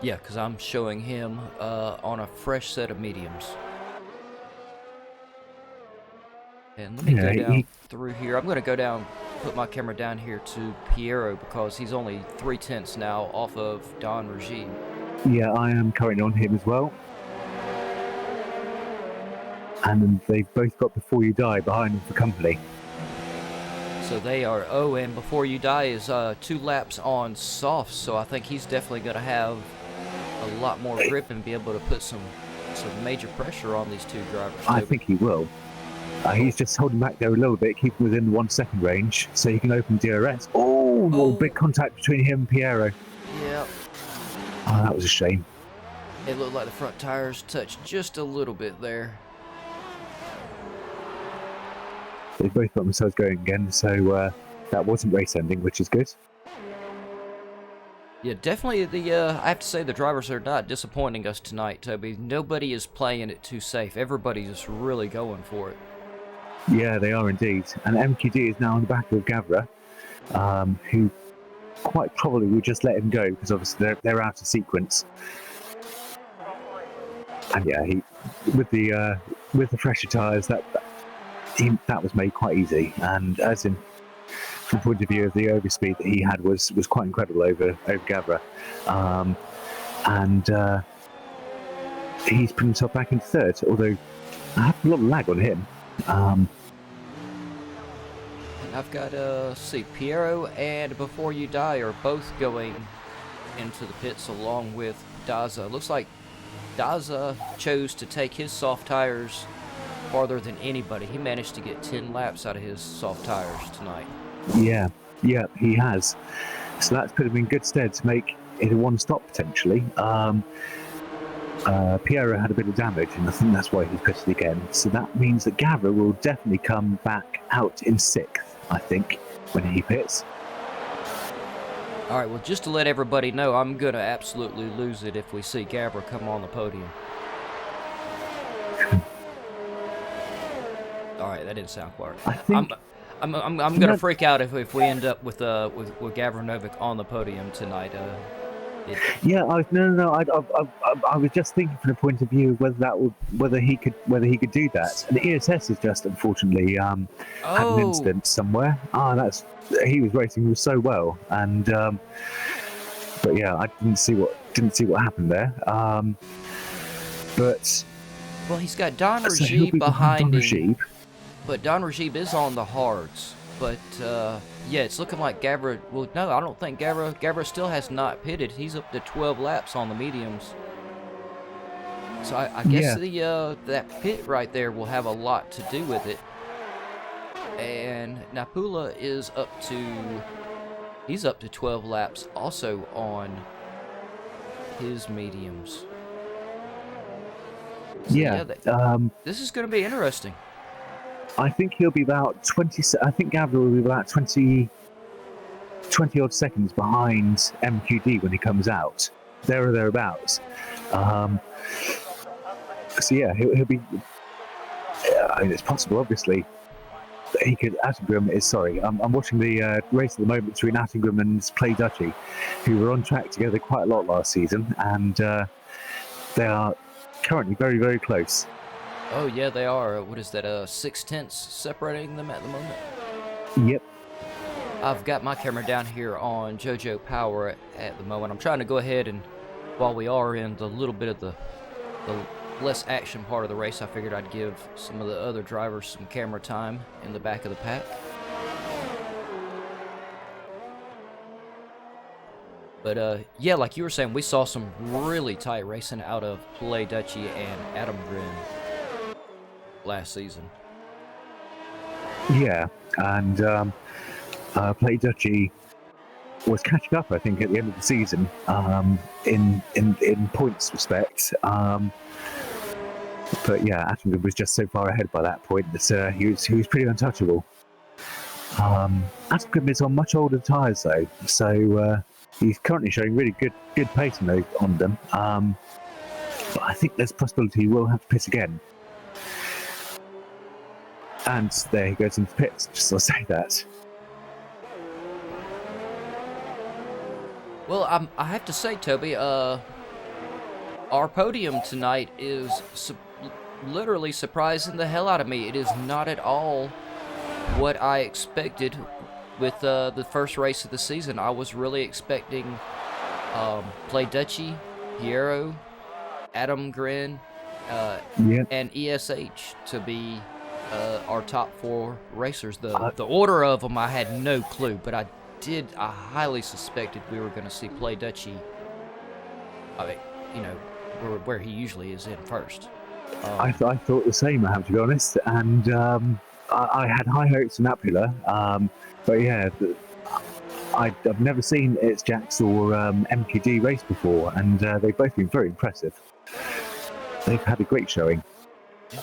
Yeah, because I'm showing him on a fresh set of mediums. And let me go down through here. I'm going to go down, put my camera down here to Piero because he's only 3/10 now off of Don Rajiv.
Yeah, I am currently on him as well. And they've both got Before You Die behind them for company.
So they are, and Before You Die is 2 laps on softs, so I think he's definitely going to have a lot more grip and be able to put some some major pressure on these two drivers.
I think he will. He's just holding back there a little bit, keeping within the 1 second range, so he can open DRS. Oh, big contact between him and Piero.
Yeah.
Oh, that was a shame.
It looked like the front tires touched just a little bit there.
They both got themselves going again, so that wasn't race ending, which is good.
Yeah, definitely I have to say the drivers are not disappointing us tonight, Toby. Nobody is playing it too safe. Everybody's just really going for it.
Yeah, they are indeed. And MQD is now on the back of Gavra, who quite probably will just let him go because obviously they're out of sequence. And yeah, with the fresher tyres, that was made quite easy. And as in, from the point of view of the overspeed that he had was quite incredible over Gavra. And he's put himself back into third, although I have a lot of lag on him.
And I've got, see, Piero and Before You Die are both going into the pits along with Daza. Looks like Daza chose to take his soft tires farther than anybody. He managed to get 10 laps out of his soft tires tonight. Yeah,
he has. So that's put him in good stead to make it a one-stop potentially. Piero had a bit of damage, and I think that's why he's pitted again. So that means that Gavra will definitely come back out in 6th, I think, when he pits.
All right, well, just to let everybody know, I'm going to absolutely lose it if we see Gavra come on the podium. All right, that didn't sound quite right.
I think...
I'm gonna freak out if we end up with Gavra Novick on the podium tonight.
Yeah, I was just thinking from the point of view of whether he could do that. And the ESS has just unfortunately had an incident somewhere. He was racing so well, and but yeah, I didn't see what happened there. But
well, he's got Don Rajib behind him. But Don Rajib is on the hards. But, yeah, it's looking like Gavra... Well, no, I don't think Gavra still has not pitted. He's up to 12 laps on the mediums. So I guess that pit right there will have a lot to do with it. And Napula is up to... He's up to 12 laps also on his mediums. So, this is going to be interesting.
I think he'll be about 20. I think Gavra will be about 20 odd seconds behind MQD when he comes out. There or thereabouts. So yeah, he'll be. I mean, it's possible, obviously. That he could. Attenborough is sorry. I'm watching the race at the moment between Attenborough and Play Dutchy, who were on track together quite a lot last season, and they are currently very, very close.
Oh, yeah, they are. What is that, 6/10 separating them at the moment?
Yep.
I've got my camera down here on JoJo Power at the moment. I'm trying to go ahead and, while we are in the little bit of the less action part of the race, I figured I'd give some of the other drivers some camera time in the back of the pack. But, yeah, like you were saying, we saw some really tight racing out of Play Dutchy and Adam Grin last season.
Yeah, and Play Dutchy was catching up, I think, at the end of the season in points respect. But yeah, Attenborough was just so far ahead by that point that he was pretty untouchable. Attenborough is on much older tyres though, so he's currently showing really good pace on them. But I think there's a possibility he will have to pit again. And there he goes into the pits, just to say that.
Well, I have to say, Toby, our podium tonight is literally surprising the hell out of me. It is not at all what I expected with the first race of the season. I was really expecting Play Dutchy, Piero, Adam Grin, and ESH to be our top 4 racers. The order of them I had no clue, but I highly suspected we were going to see Play Dutchy, where he usually is in first.
I thought the same, I have to be honest, and I had high hopes for Napula, but yeah, I've never seen It's Jax or MQD race before, and they've both been very impressive. They've had a great showing.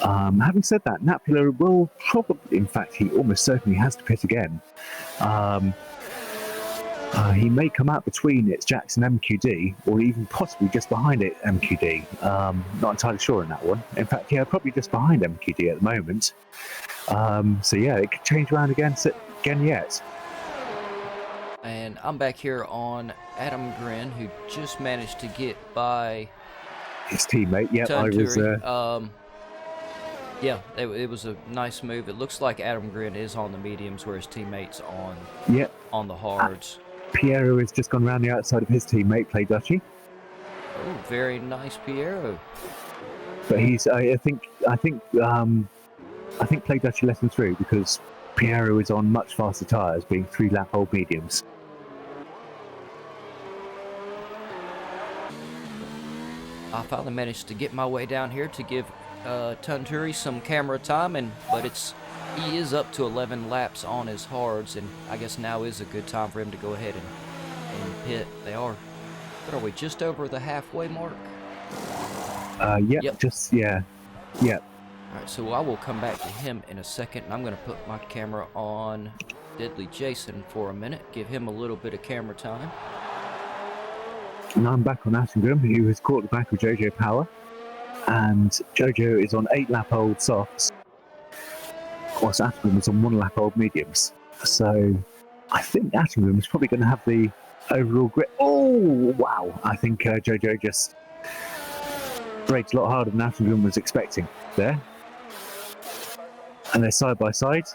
Having said that, Napula will probably, in fact, he almost certainly has to pit again. He may come out between It's Jax and MQD, or even possibly just behind it MQD. Not entirely sure on that one. In fact, yeah, probably just behind MQD at the moment. So yeah, it could change around again yet.
And I'm back here on Adam Grin, who just managed to get by
his teammate. Yeah, I was.
Yeah, it was a nice move. It looks like Adam Grin is on the mediums, where his teammate's on the hards.
Piero has just gone around the outside of his teammate, Play Dutchy.
Oh, very nice, Piero.
But he's, I think Play Dutchy let him through because Piero is on much faster tyres, being 3-lap-old mediums.
I finally managed to get my way down here to give Tunturi some camera time, but he is up to 11 laps on his hards, and I guess now is a good time for him to go ahead and pit. What are we, just over the halfway mark?
Yep. Yep.
Alright, so I will come back to him in a second, and I'm going to put my camera on Deadly Jason for a minute, give him a little bit of camera time.
And I'm back on Attengrim, who has caught the back of Jojo Power, and Jojo is on 8-lap-old softs, whilst Attengrim is on 1-lap-old mediums. So I think Attengrim is probably going to have the overall grip. Oh, wow. I think Jojo just braked a lot harder than Attengrim was expecting there. And they're side by side.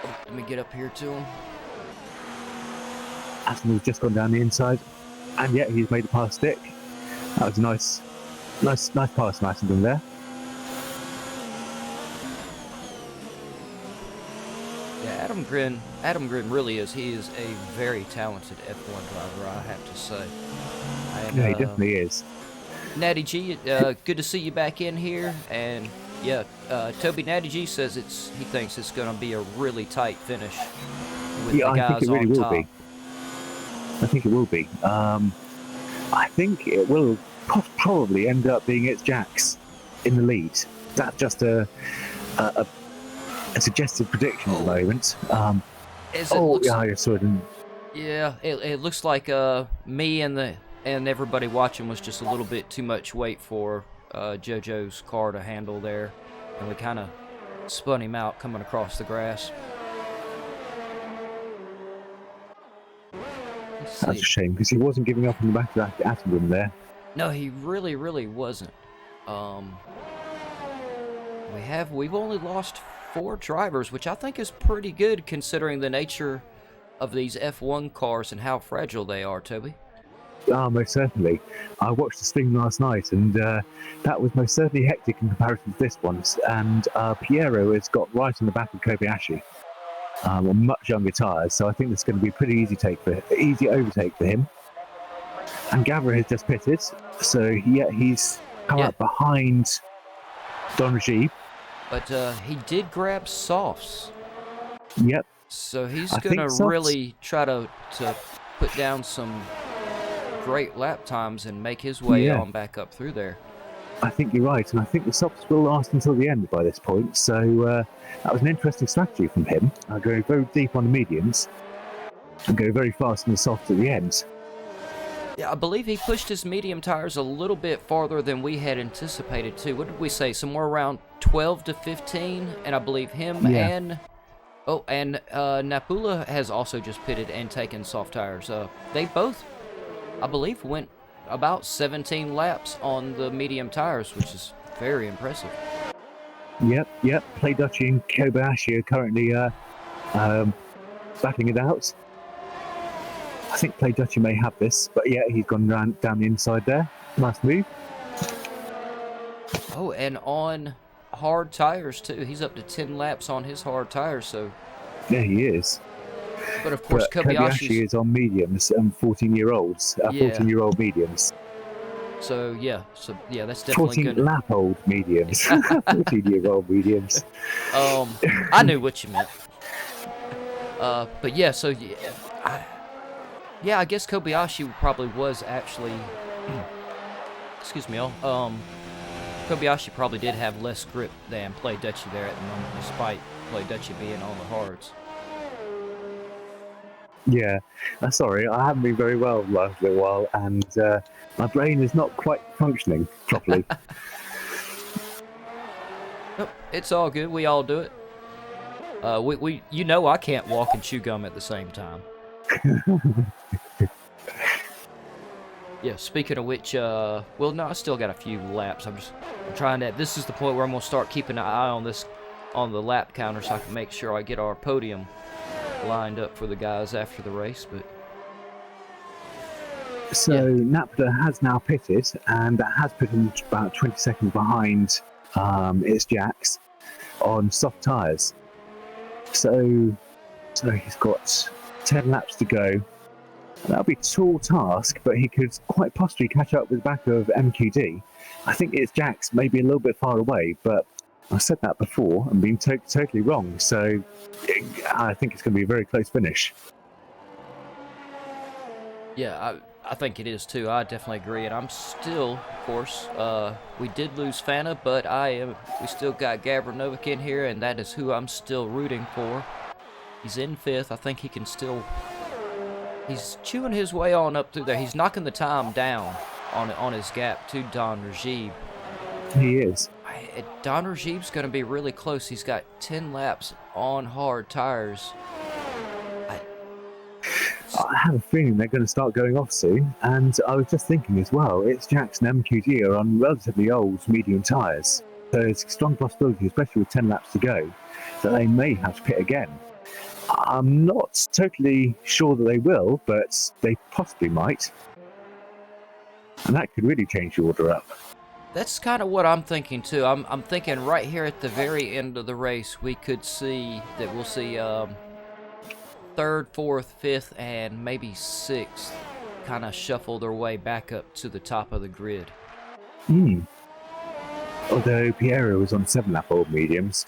Oh, let me get up here to him.
Attengrim's just gone down the inside, and yet he's made a pass stick. That was a nice pass from Attengrim there.
Yeah, Adam Grin really is. He is a very talented F1 driver, I have to say. And,
yeah, he definitely is.
Natty G, good to see you back in here. And yeah, Toby Natty G says he thinks it's going to be a really tight finish with the guys
I think it really will be. I think it will be. I think it will probably end up being It's Jax in the lead. That's just a suggested prediction at the moment. I saw it.
Yeah, it looks like me and everybody watching was just a little bit too much weight for JoJo's car to handle there, and we kind of spun him out coming across the grass.
That's a shame, because he wasn't giving up on the back of that Attengrim there.
No, he really, really wasn't. We've only lost 4 drivers, which I think is pretty good considering the nature of these F1 cars and how fragile they are, Toby.
Most certainly. I watched the stream last night, and that was most certainly hectic in comparison to this one. And Piero has got right on the back of Kobayashi on much younger tyres, so I think it's going to be a pretty easy overtake for him. And Gavra has just pitted, so he's come up behind Don Rajiv.
But he did grab softs.
Yep.
So he's going to really try to put down some great lap times and make his way on back up through there.
I think you're right, and I think the softs will last until the end by this point, so that was an interesting strategy from him. Go very deep on the mediums and go very fast on the softs at the end.
Yeah, I believe he pushed his medium tires a little bit farther than we had anticipated too. What did we say? Somewhere around 12 to 15, and I believe him and Napula has also just pitted and taken soft tires. They both, I believe, went about 17 laps on the medium tires, which is very impressive.
Yep. Play Dutchy and Kobayashi are currently battling it out. I think Play Dutchy may have this, but yeah, he's gone down the inside there. Nice move.
Oh, and on hard tires too. He's up to 10 laps on his hard tires, so...
Yeah, he is.
But of course,
Kobayashi is on mediums and 14-year-olds. 14-year-old mediums.
So yeah, that's definitely
14
good.
lap old mediums. 14-year-old mediums.
I knew what you meant. But yeah, so I guess Kobayashi probably was actually, excuse me, Kobayashi probably did have less grip than Play Dutchy there at the moment, despite Play Dutchy being on the hards.
Yeah, sorry, I haven't been very well the last little while, and my brain is not quite functioning properly.
Nope, it's all good. We all do it. You know, I can't walk and chew gum at the same time. Yeah, speaking of which, well, no, I still got a few laps. I'm trying to. This is the point where I'm gonna start keeping an eye on the lap counter, so I can make sure I get our podium lined up for the guys after the race. But
so Napda has now pitted, and that has put him about 20 seconds behind its Jax on soft tyres. So he's got 10 laps to go. That'll be a tall task, but he could quite possibly catch up with the back of MQD. I think its Jax may be a little bit far away, but I've said that before and been totally wrong. So I think it's going to be a very close finish.
yeah, I think it is too. I definitely agree, and I'm still, of course, we did lose Fana, but we still got Gavra Novik in here, and that is who I'm still rooting for. He's in 5th. I think he can still. He's chewing his way on up through there. He's knocking the time down on his gap to Don Rajib.
He is.
Don Rajib's going to be really close. He's got 10 laps on hard tires.
I have a feeling they're going to start going off soon, and I was just thinking as well, it's Jackson MQD are on relatively old medium tyres, so it's a strong possibility, especially with 10 laps to go, that they may have to pit again. I'm not totally sure that they will, but they possibly might, and that could really change the order up.
That's kind of what I'm thinking too. I'm thinking right here at the very end of the race, we'll see 3rd, 4th, 5th, and maybe 6th kind of shuffle their way back up to the top of the grid.
Although Piero was on 7-lap old mediums.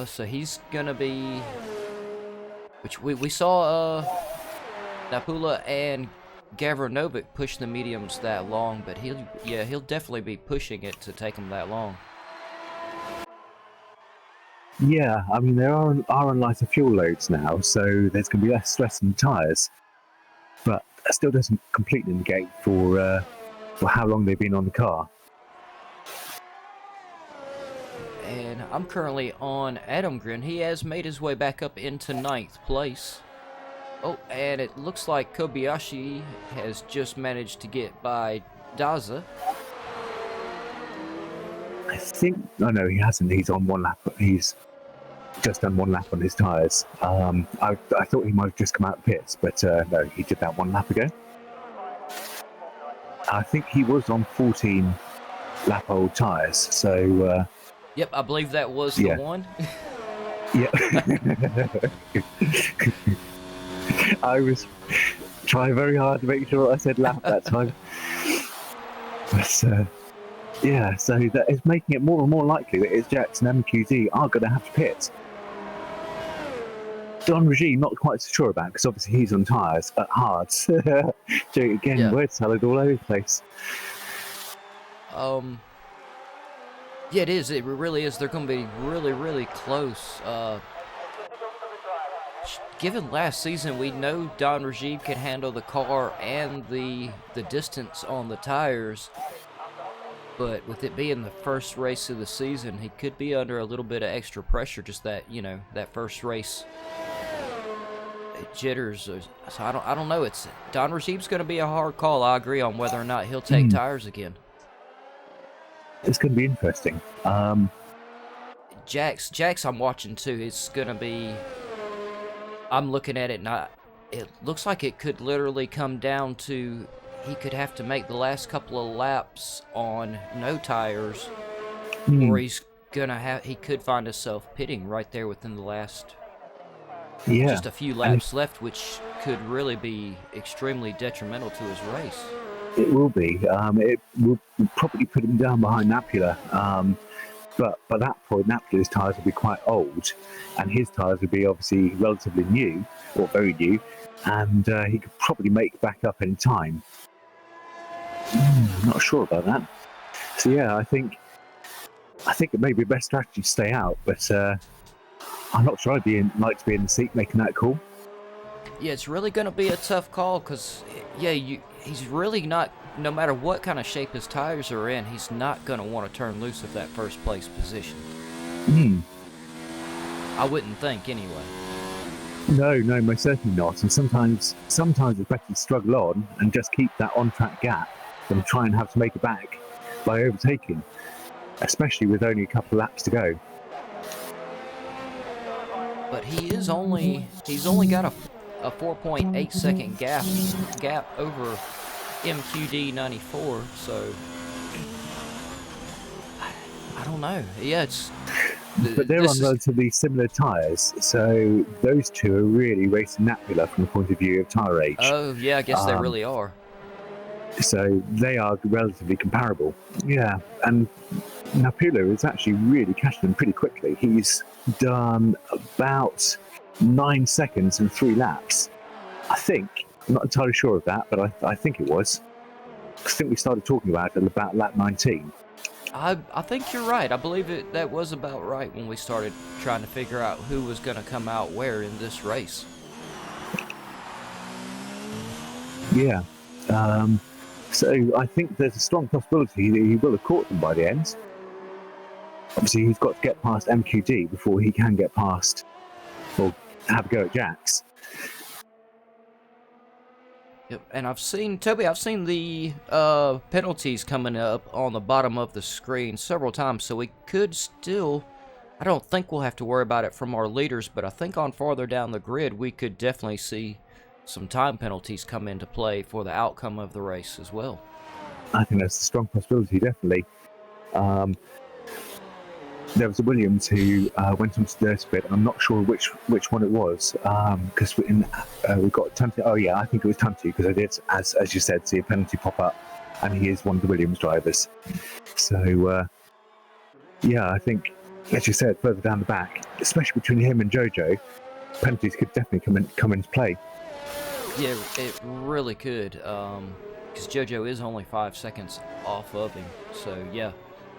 So he's gonna be, which we saw Napula and Gavra Novik push the mediums that long, but he'll definitely be pushing it to take them that long.
Yeah, I mean, there are on lighter fuel loads now, so there's going to be less stress on tyres. But that still doesn't completely negate for how long they've been on the car.
And I'm currently on Adamgren. He has made his way back up into 9th place. Oh, and it looks like Kobayashi has just managed to get by Daza.
I think... Oh, no, he hasn't. He's on 1 lap. He's just done 1 lap on his tyres. I thought he might have just come out of the pits, but no, he did that 1 lap ago. I think he was on 14 lap old tyres, so...
Yep, I believe that was the one.
Yeah. I was trying very hard to make sure I said lap that time. But yeah, so that is making it more and more likely that it's Jackson and MQD are going to have to pit. Don Regime, not quite so sure about, because obviously he's on tyres at hards. So again, word salad all over the place.
Yeah, it is. It really is. They're going to be really, really close. Given last season, we know Don Rajib can handle the car and the distance on the tires. But with it being the first race of the season, he could be under a little bit of extra pressure. Just that, that first race jitters. So I don't know. Don Rajib's going to be a hard call. I agree on whether or not he'll take tires again.
It's going to be interesting.
Jax, I'm watching too. It's going to be. I'm looking at it, and it looks like it could literally come down to he could have to make the last couple of laps on no tires, or he could find himself pitting right there within the last just a few laps left, which could really be extremely detrimental to his race.
It will be. It will probably put him down behind Napula. But by that point, Napula's tyres will be quite old, and his tyres will be obviously relatively new, or very new, and he could probably make back up in time. I'm not sure about that. So yeah, I think it may be the best strategy to stay out, but I'm not sure I'd like to be in the seat making that call.
Yeah, it's really going to be a tough call because, yeah, he's really not, no matter what kind of shape his tires are in, he's not going to want to turn loose of that first place position. I wouldn't think, anyway.
No, most certainly not. And sometimes it's better to struggle on and just keep that on-track gap than try and have to make it back by overtaking, especially with only a couple of laps to go.
But he's only got a 4.8 second gap over MQD 94, so I don't know. Yeah,
but they're on relatively similar tyres, so those two are really racing Napula from the point of view of tyre age.
Oh yeah, I guess they really are.
So they are relatively comparable. Yeah, and Napula is actually really catching them pretty quickly. He's done about 9 seconds in 3 laps. I think, I'm not entirely sure of that, but I think it was. I think we started talking about it about lap 19.
I think you're right. I believe that was about right when we started trying to figure out who was going to come out where in this race.
Yeah. So I think there's a strong possibility that he will have caught them by the end. Obviously, he's got to get past MQD before he can get past or have a go at Jax.
Yep, and I've seen the penalties coming up on the bottom of the screen several times, so we could still, I don't think we'll have to worry about it from our leaders, but I think on farther down the grid we could definitely see some time penalties come into play for the outcome of the race as well.
I think that's a strong possibility, definitely. There was a Williams who went onto the dirty bit. I'm not sure which one it was, because we got Tunti. Oh yeah, I think it was Tunti, because I did, as you said, see a penalty pop up, and he is one of the Williams drivers. So yeah, I think, as you said, further down the back, especially between him and Jojo, penalties could definitely come into play.
Yeah, it really could, because Jojo is only 5 seconds off of him. So yeah,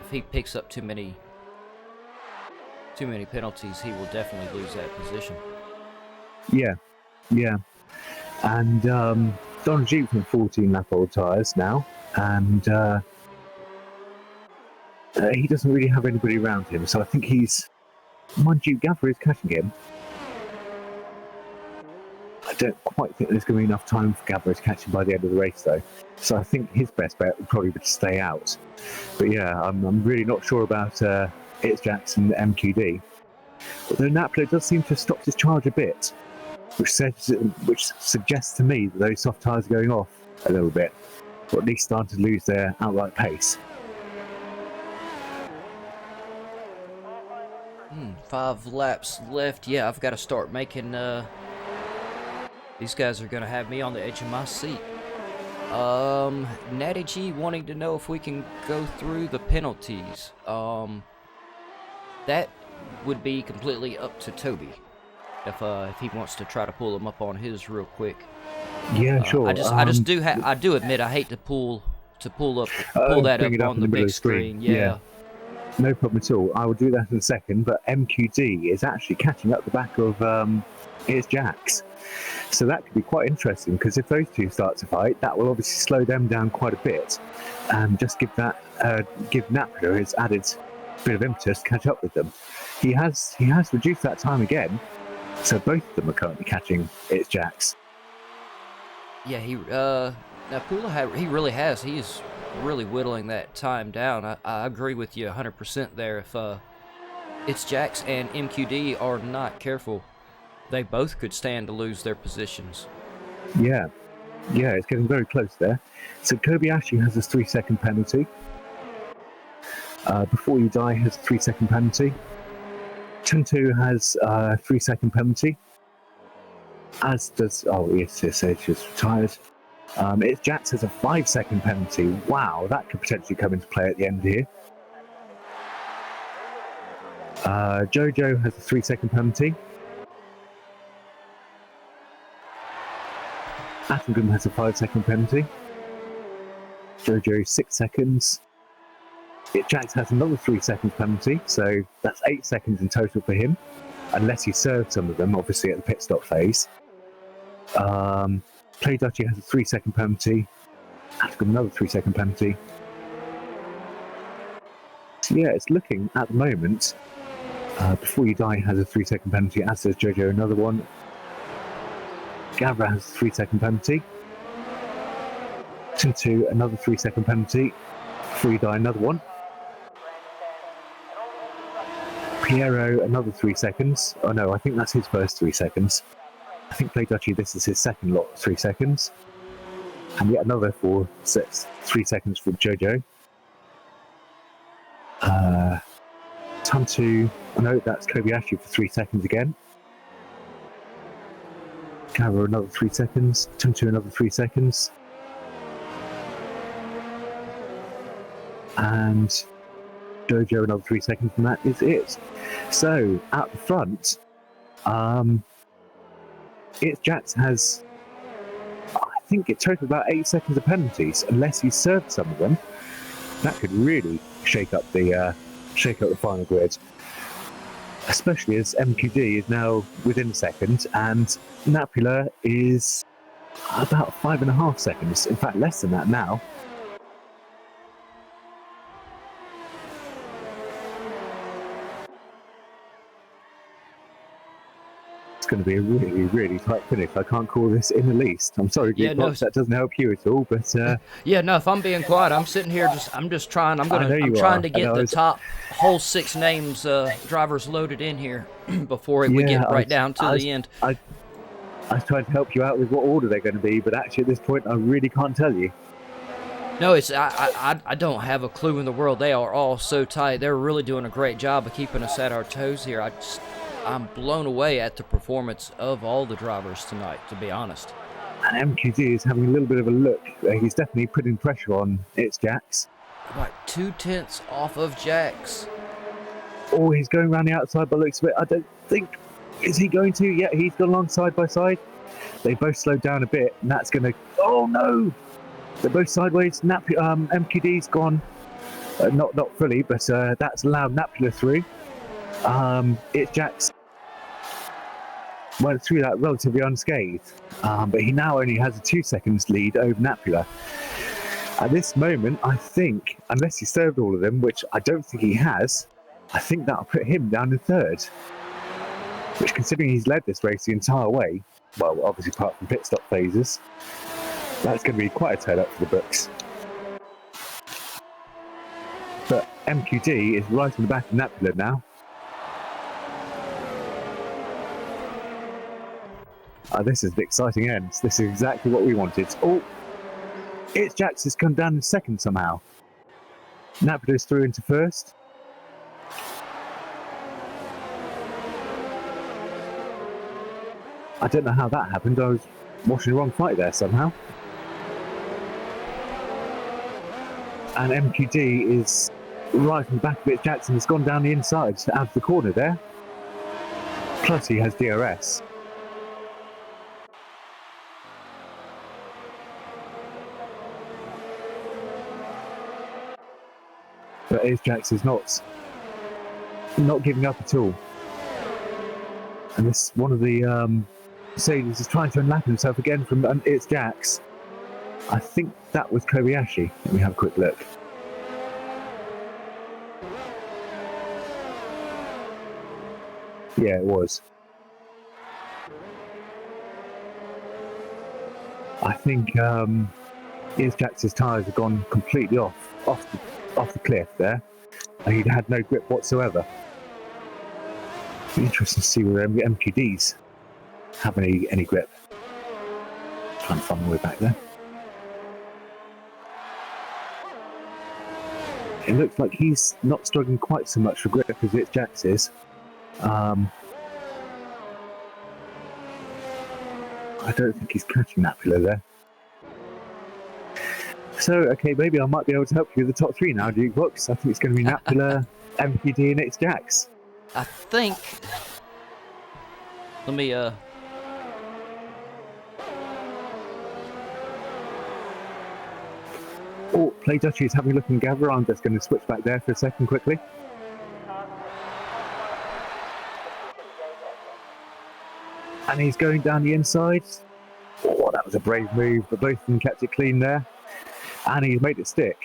if he picks up too many penalties, he will definitely lose that position. Yeah.
And Don Jeep's on 14 lap old tyres now, and he doesn't really have anybody around him, so I think mind you, Gavra is catching him. I don't quite think there's going to be enough time for Gavra to catch him by the end of the race, though. So I think his best bet would probably be to stay out. But yeah, I'm really not sure about It's Jackson MQD. Although Napolo does seem to have stopped his charge a bit, which suggests to me that those soft tyres are going off a little bit, or at least starting to lose their outright pace.
5 laps left. Yeah, I've got to start making. These guys are going to have me on the edge of my seat. Natty G wanting to know if we can go through the penalties. That would be completely up to Toby if he wants to try to pull them up on his real quick.
Yeah, sure.
I do admit I hate to pull that up on the big screen. Yeah.
No problem at all. I will do that in a second. But MQD is actually catching up the back of Here's Jax. So that could be quite interesting, because if those two start to fight, that will obviously slow them down quite a bit, and just give Napolo his added bit of impetus to catch up with them. He has reduced that time again, so both of them are currently catching It's Jax.
Yeah, he really has. He's really whittling that time down. I agree with you 100% there. If It's Jax and MQD are not careful, they both could stand to lose their positions. Yeah,
it's getting very close there. So Kobayashi has a 3-second penalty. Before You Die has a 3-second penalty. Tuntu has a 3-second penalty. As does, yes, just retired. It's Jax has a 5-second penalty. Wow, that could potentially come into play at the end here. Jojo has a 3-second penalty. Attington has a 5-second penalty. Jojo 6 seconds. Jax has another 3-second penalty, so that's 8 seconds in total for him, unless he served some of them, obviously at the pit stop phase. Play Dutchy has a 3-second penalty. Attington another 3-second penalty. So yeah, it's looking at the moment. Before You Die has a 3-second penalty, as does Jojo another one. Gavra has a 3-second penalty. Tintu another 3-second penalty. Before You Die another one. Piero another 3 seconds. Oh no, I think that's his first 3 seconds. I think Play Dutchy, this is his second lot, 3 seconds. And yet another 3 seconds for Jojo. Tantu, oh no, that's Kobayashi for 3 seconds again. Gavra another 3 seconds. Tantu another 3 seconds. And Jojo another 3 seconds, and that is it. So at the front, it's Jax has, I think it totaled about 8 seconds of penalties, unless he served some of them. That could really shake up the final grid, especially as MQD is now within a second, and Napula is about 5.5 seconds. In fact, less than that now. Going to be a really, really tight finish. I can't call this in the least. I'm sorry, Geekbox, that doesn't help you at all. But
yeah, no. If I'm being quiet, I'm sitting here. I'm just trying. I'm trying to get the top whole 6 names drivers loaded in here before we get right down to the end.
I was trying to help you out with what order they're going to be, but actually at this point, I really can't tell you.
No, I don't have a clue in the world. They are all so tight. They're really doing a great job of keeping us at our toes here. I'm blown away at the performance of all the drivers tonight, to be honest.
And MQD is having a little bit of a look. He's definitely putting pressure on It's Jax.
About 2/10 off of Jax.
Oh, he's going around the outside by the looks of it. I don't think... Is he going to? Yeah, he's gone along side by side. They both slowed down a bit, and that's going to... Oh, no! They're both sideways. MQD's gone. Not fully, but that's allowed Napula through. It's Jax went through that relatively unscathed, but he now only has a 2 seconds lead over Napula. At this moment, I think, unless he served all of them, which I don't think he has, I think that'll put him down in 3rd. Which, considering he's led this race the entire way, well, obviously apart from pit stop phases, that's going to be quite a turn up for the books. But MQD is right on the back of Napula now. This is the exciting end. This is exactly what we wanted. Oh, It's Jax has come down in 2nd somehow. Napula's through into 1st. I don't know how that happened. I was watching the wrong fight there somehow. And MQD is right in the back of it. Jackson has gone down the inside out of the corner there. Plus he has DRS. But Ace Jax is not giving up at all. And this one of the Mercedes is trying to unlap himself again from It's Jax. I think that was Kobayashi. Let me have a quick look. Yeah, it was. I think It's Jax's tyres have gone completely off the cliff there. And he'd had no grip whatsoever. Be interesting to see whether MQDs have any grip. Trying to find my way back there. It looks like he's not struggling quite so much for grip as It's Jax is. I don't think he's catching Napula there. So, okay, maybe I might be able to help you with the top three now, Jukebox. I think it's going to be Napula, MQD, and it's Jax.
I think. Let me
Oh, Play Dutchy is having a look in Gavra. I'm just going to switch back there for a second quickly. And he's going down the inside. Oh, that was a brave move, but both of them kept it clean there. And he's made it stick.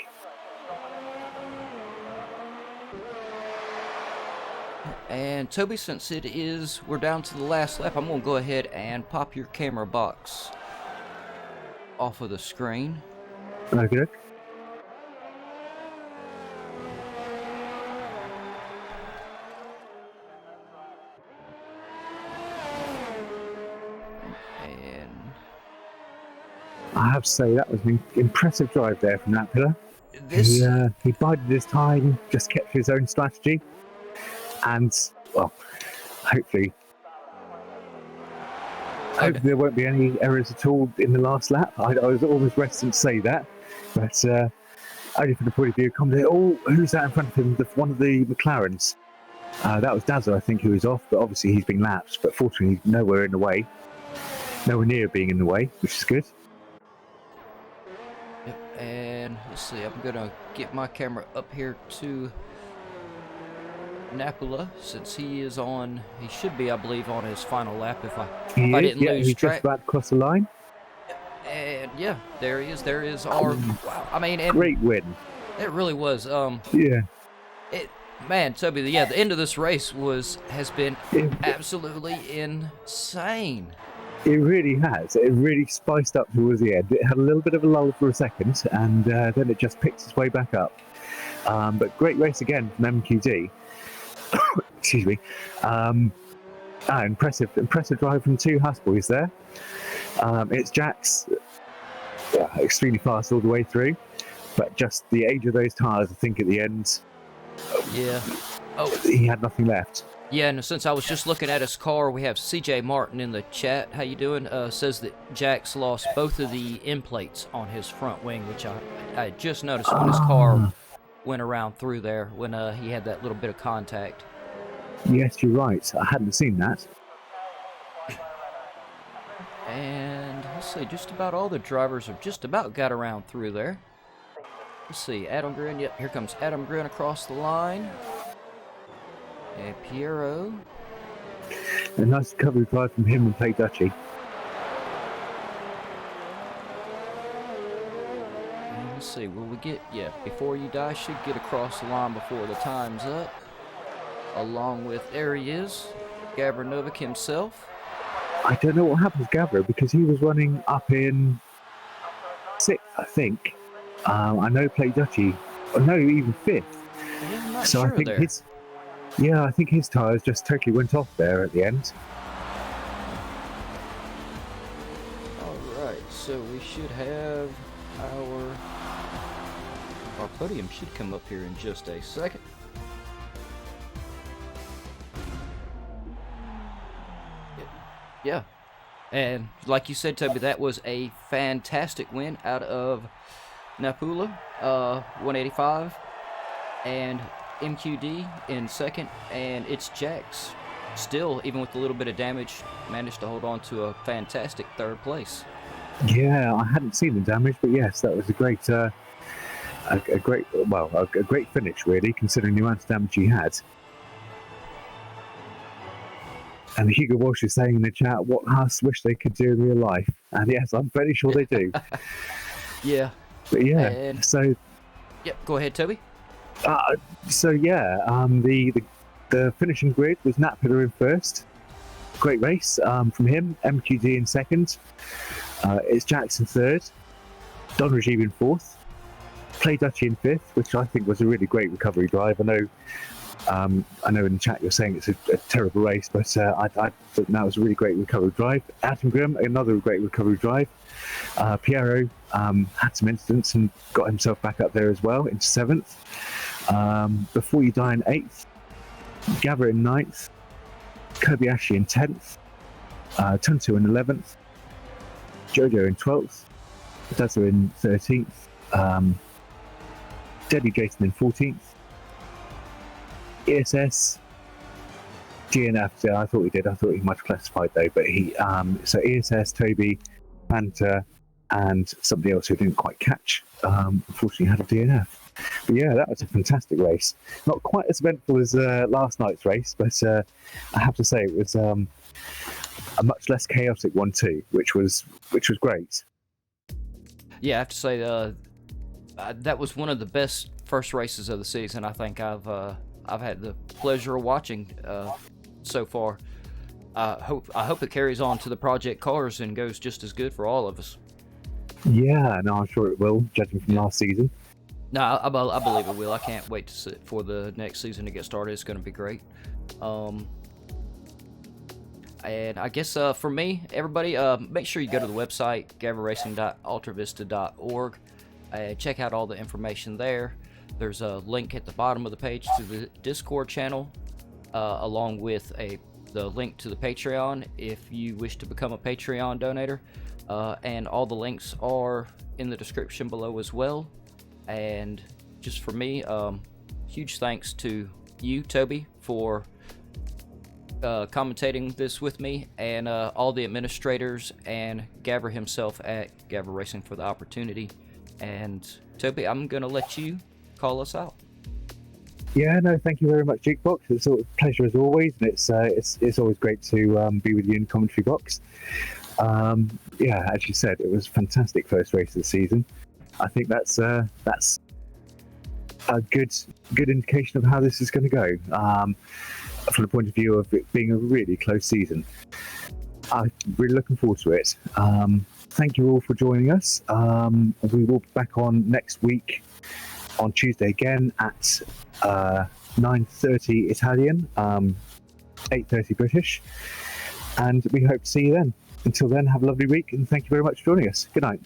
And Toby, since we're down to the last lap, I'm gonna go ahead and pop your camera box off of the screen.
Okay.
And
I have to say that was an impressive drive there from Napula.
this,
He bided his time, just kept his own strategy, and well, hopefully there won't be any errors at all in the last lap. I was almost reticent to say that, but only from the point of view of commentator. Oh, who's that in front of him? One of the McLarens. That was Dazzle, I think, who was off, but obviously he's been lapsed. But fortunately, he's nowhere in the way, nowhere near being in the way, which is good.
yep, and let's see, I'm gonna get my camera up here to Napula, since he should be, I believe, on his final lap if I didn't lose
he's
track.
just about to cross the line.
And yeah, there he is. There is our wow. I mean,
Great win.
it really was.
Yeah.
Man, Toby, the end of this race has been absolutely insane.
It really has. It really spiced up towards the end. It had a little bit of a lull for a second, and then it just picked its way back up. But great race again from MQD. Excuse me. Impressive drive from two Haas boys there. It's Jax, extremely fast all the way through, but just the age of those tyres, I think, at the end,
Yeah. Oh,
he had nothing left.
yeah, and since I was just looking at his car, we have CJ Martin in the chat. How you doing? Says that Jax lost both of the end plates on his front wing, which I just noticed when his car went around through there, when he had that little bit of contact.
Yes, you're right. I hadn't seen that.
And let's see, just about all the drivers have just about got around through there. Let's see, Adam Grin, yep, here comes Adam Grin across the line. And Piero.
A nice recovery drive from him and Play Dutchy.
And let's see, will we get, Before You Die should get across the line before the time's up. Along with, there he is, Gavra Novik himself.
I don't know what happened to Gavra because he was running up in 6th, I think. I know Play Dutchy, no, even 5th.
Yeah, I'm not
So
sure
I think
there.
I think his tyres just totally went off there at the end.
Alright, so we should have our podium should come up here in just a second. Yeah, and like you said, Toby, that was a fantastic win out of Napula, 185, and MQD in second, and it's Jax. Still, even with a little bit of damage, managed to hold on to a fantastic third place.
Yeah, I hadn't seen the damage, but yes, that was a great finish, really, considering the amount of damage he had. And Hugo Walsh is saying in the chat, what Haas wish they could do in real life. And yes, I'm very sure they do.
Yeah.
But yeah,
and
so...
Yep, go ahead, Toby.
the finishing grid was Napula in first. Great race from him. MQD in second. It's Jackson third. Don Rajiv in fourth. Play Dutchy in fifth, which I think was a really great recovery drive. I know in the chat you're saying it's a terrible race, but I thought that was a really great recovery drive. Adam Grimm, another great recovery drive. Piero had some incidents and got himself back up there as well into 7th. Before You Die in 8th. Gavra in 9th. Kobayashi in 10th. Tuntu in 11th. Jojo in 12th. Dazzler in 13th. Deadly Jason in 14th. ESS, DNF, yeah, I thought he did. I thought he might have classified though, but he, so ESS, Toby, Panther, and somebody else who didn't quite catch, unfortunately had a DNF. But yeah, that was a fantastic race. Not quite as eventful as last night's race, but I have to say it was a much less chaotic one too, which was great.
Yeah, I have to say that was one of the best first races of the season. I think I've had the pleasure of watching so far. I hope it carries on to the Project Cars and goes just as good for all of us.
Yeah, no, I'm sure it will, judging from last season.
No, I believe it will. I can't wait for the next season to get started. It's going to be great. And I guess for me, everybody, make sure you go to the website, gavraracing.altavista.org. Check out all the information there. There's a link at the bottom of the page to the Discord channel, along with the link to the Patreon if you wish to become a Patreon donator. And all the links are in the description below as well. And just for me, huge thanks to you, Toby, for commentating this with me, and all the administrators and Gavra himself at Gavra Racing for the opportunity. And Toby, I'm gonna let you call us out.
Yeah, no, thank you very much, Jukebox. It's a pleasure as always, and it's always great to be with you in the commentary box. Yeah, as you said, it was a fantastic first race of the season. I think that's a good indication of how this is going to go. From the point of view of it being a really close season, I'm really looking forward to it. Thank you all for joining us. We will be back on next week on Tuesday again at 9:30 Italian, 8:30 British, and we hope to see you then. Until then, have a lovely week, and thank you very much for joining us. Good night.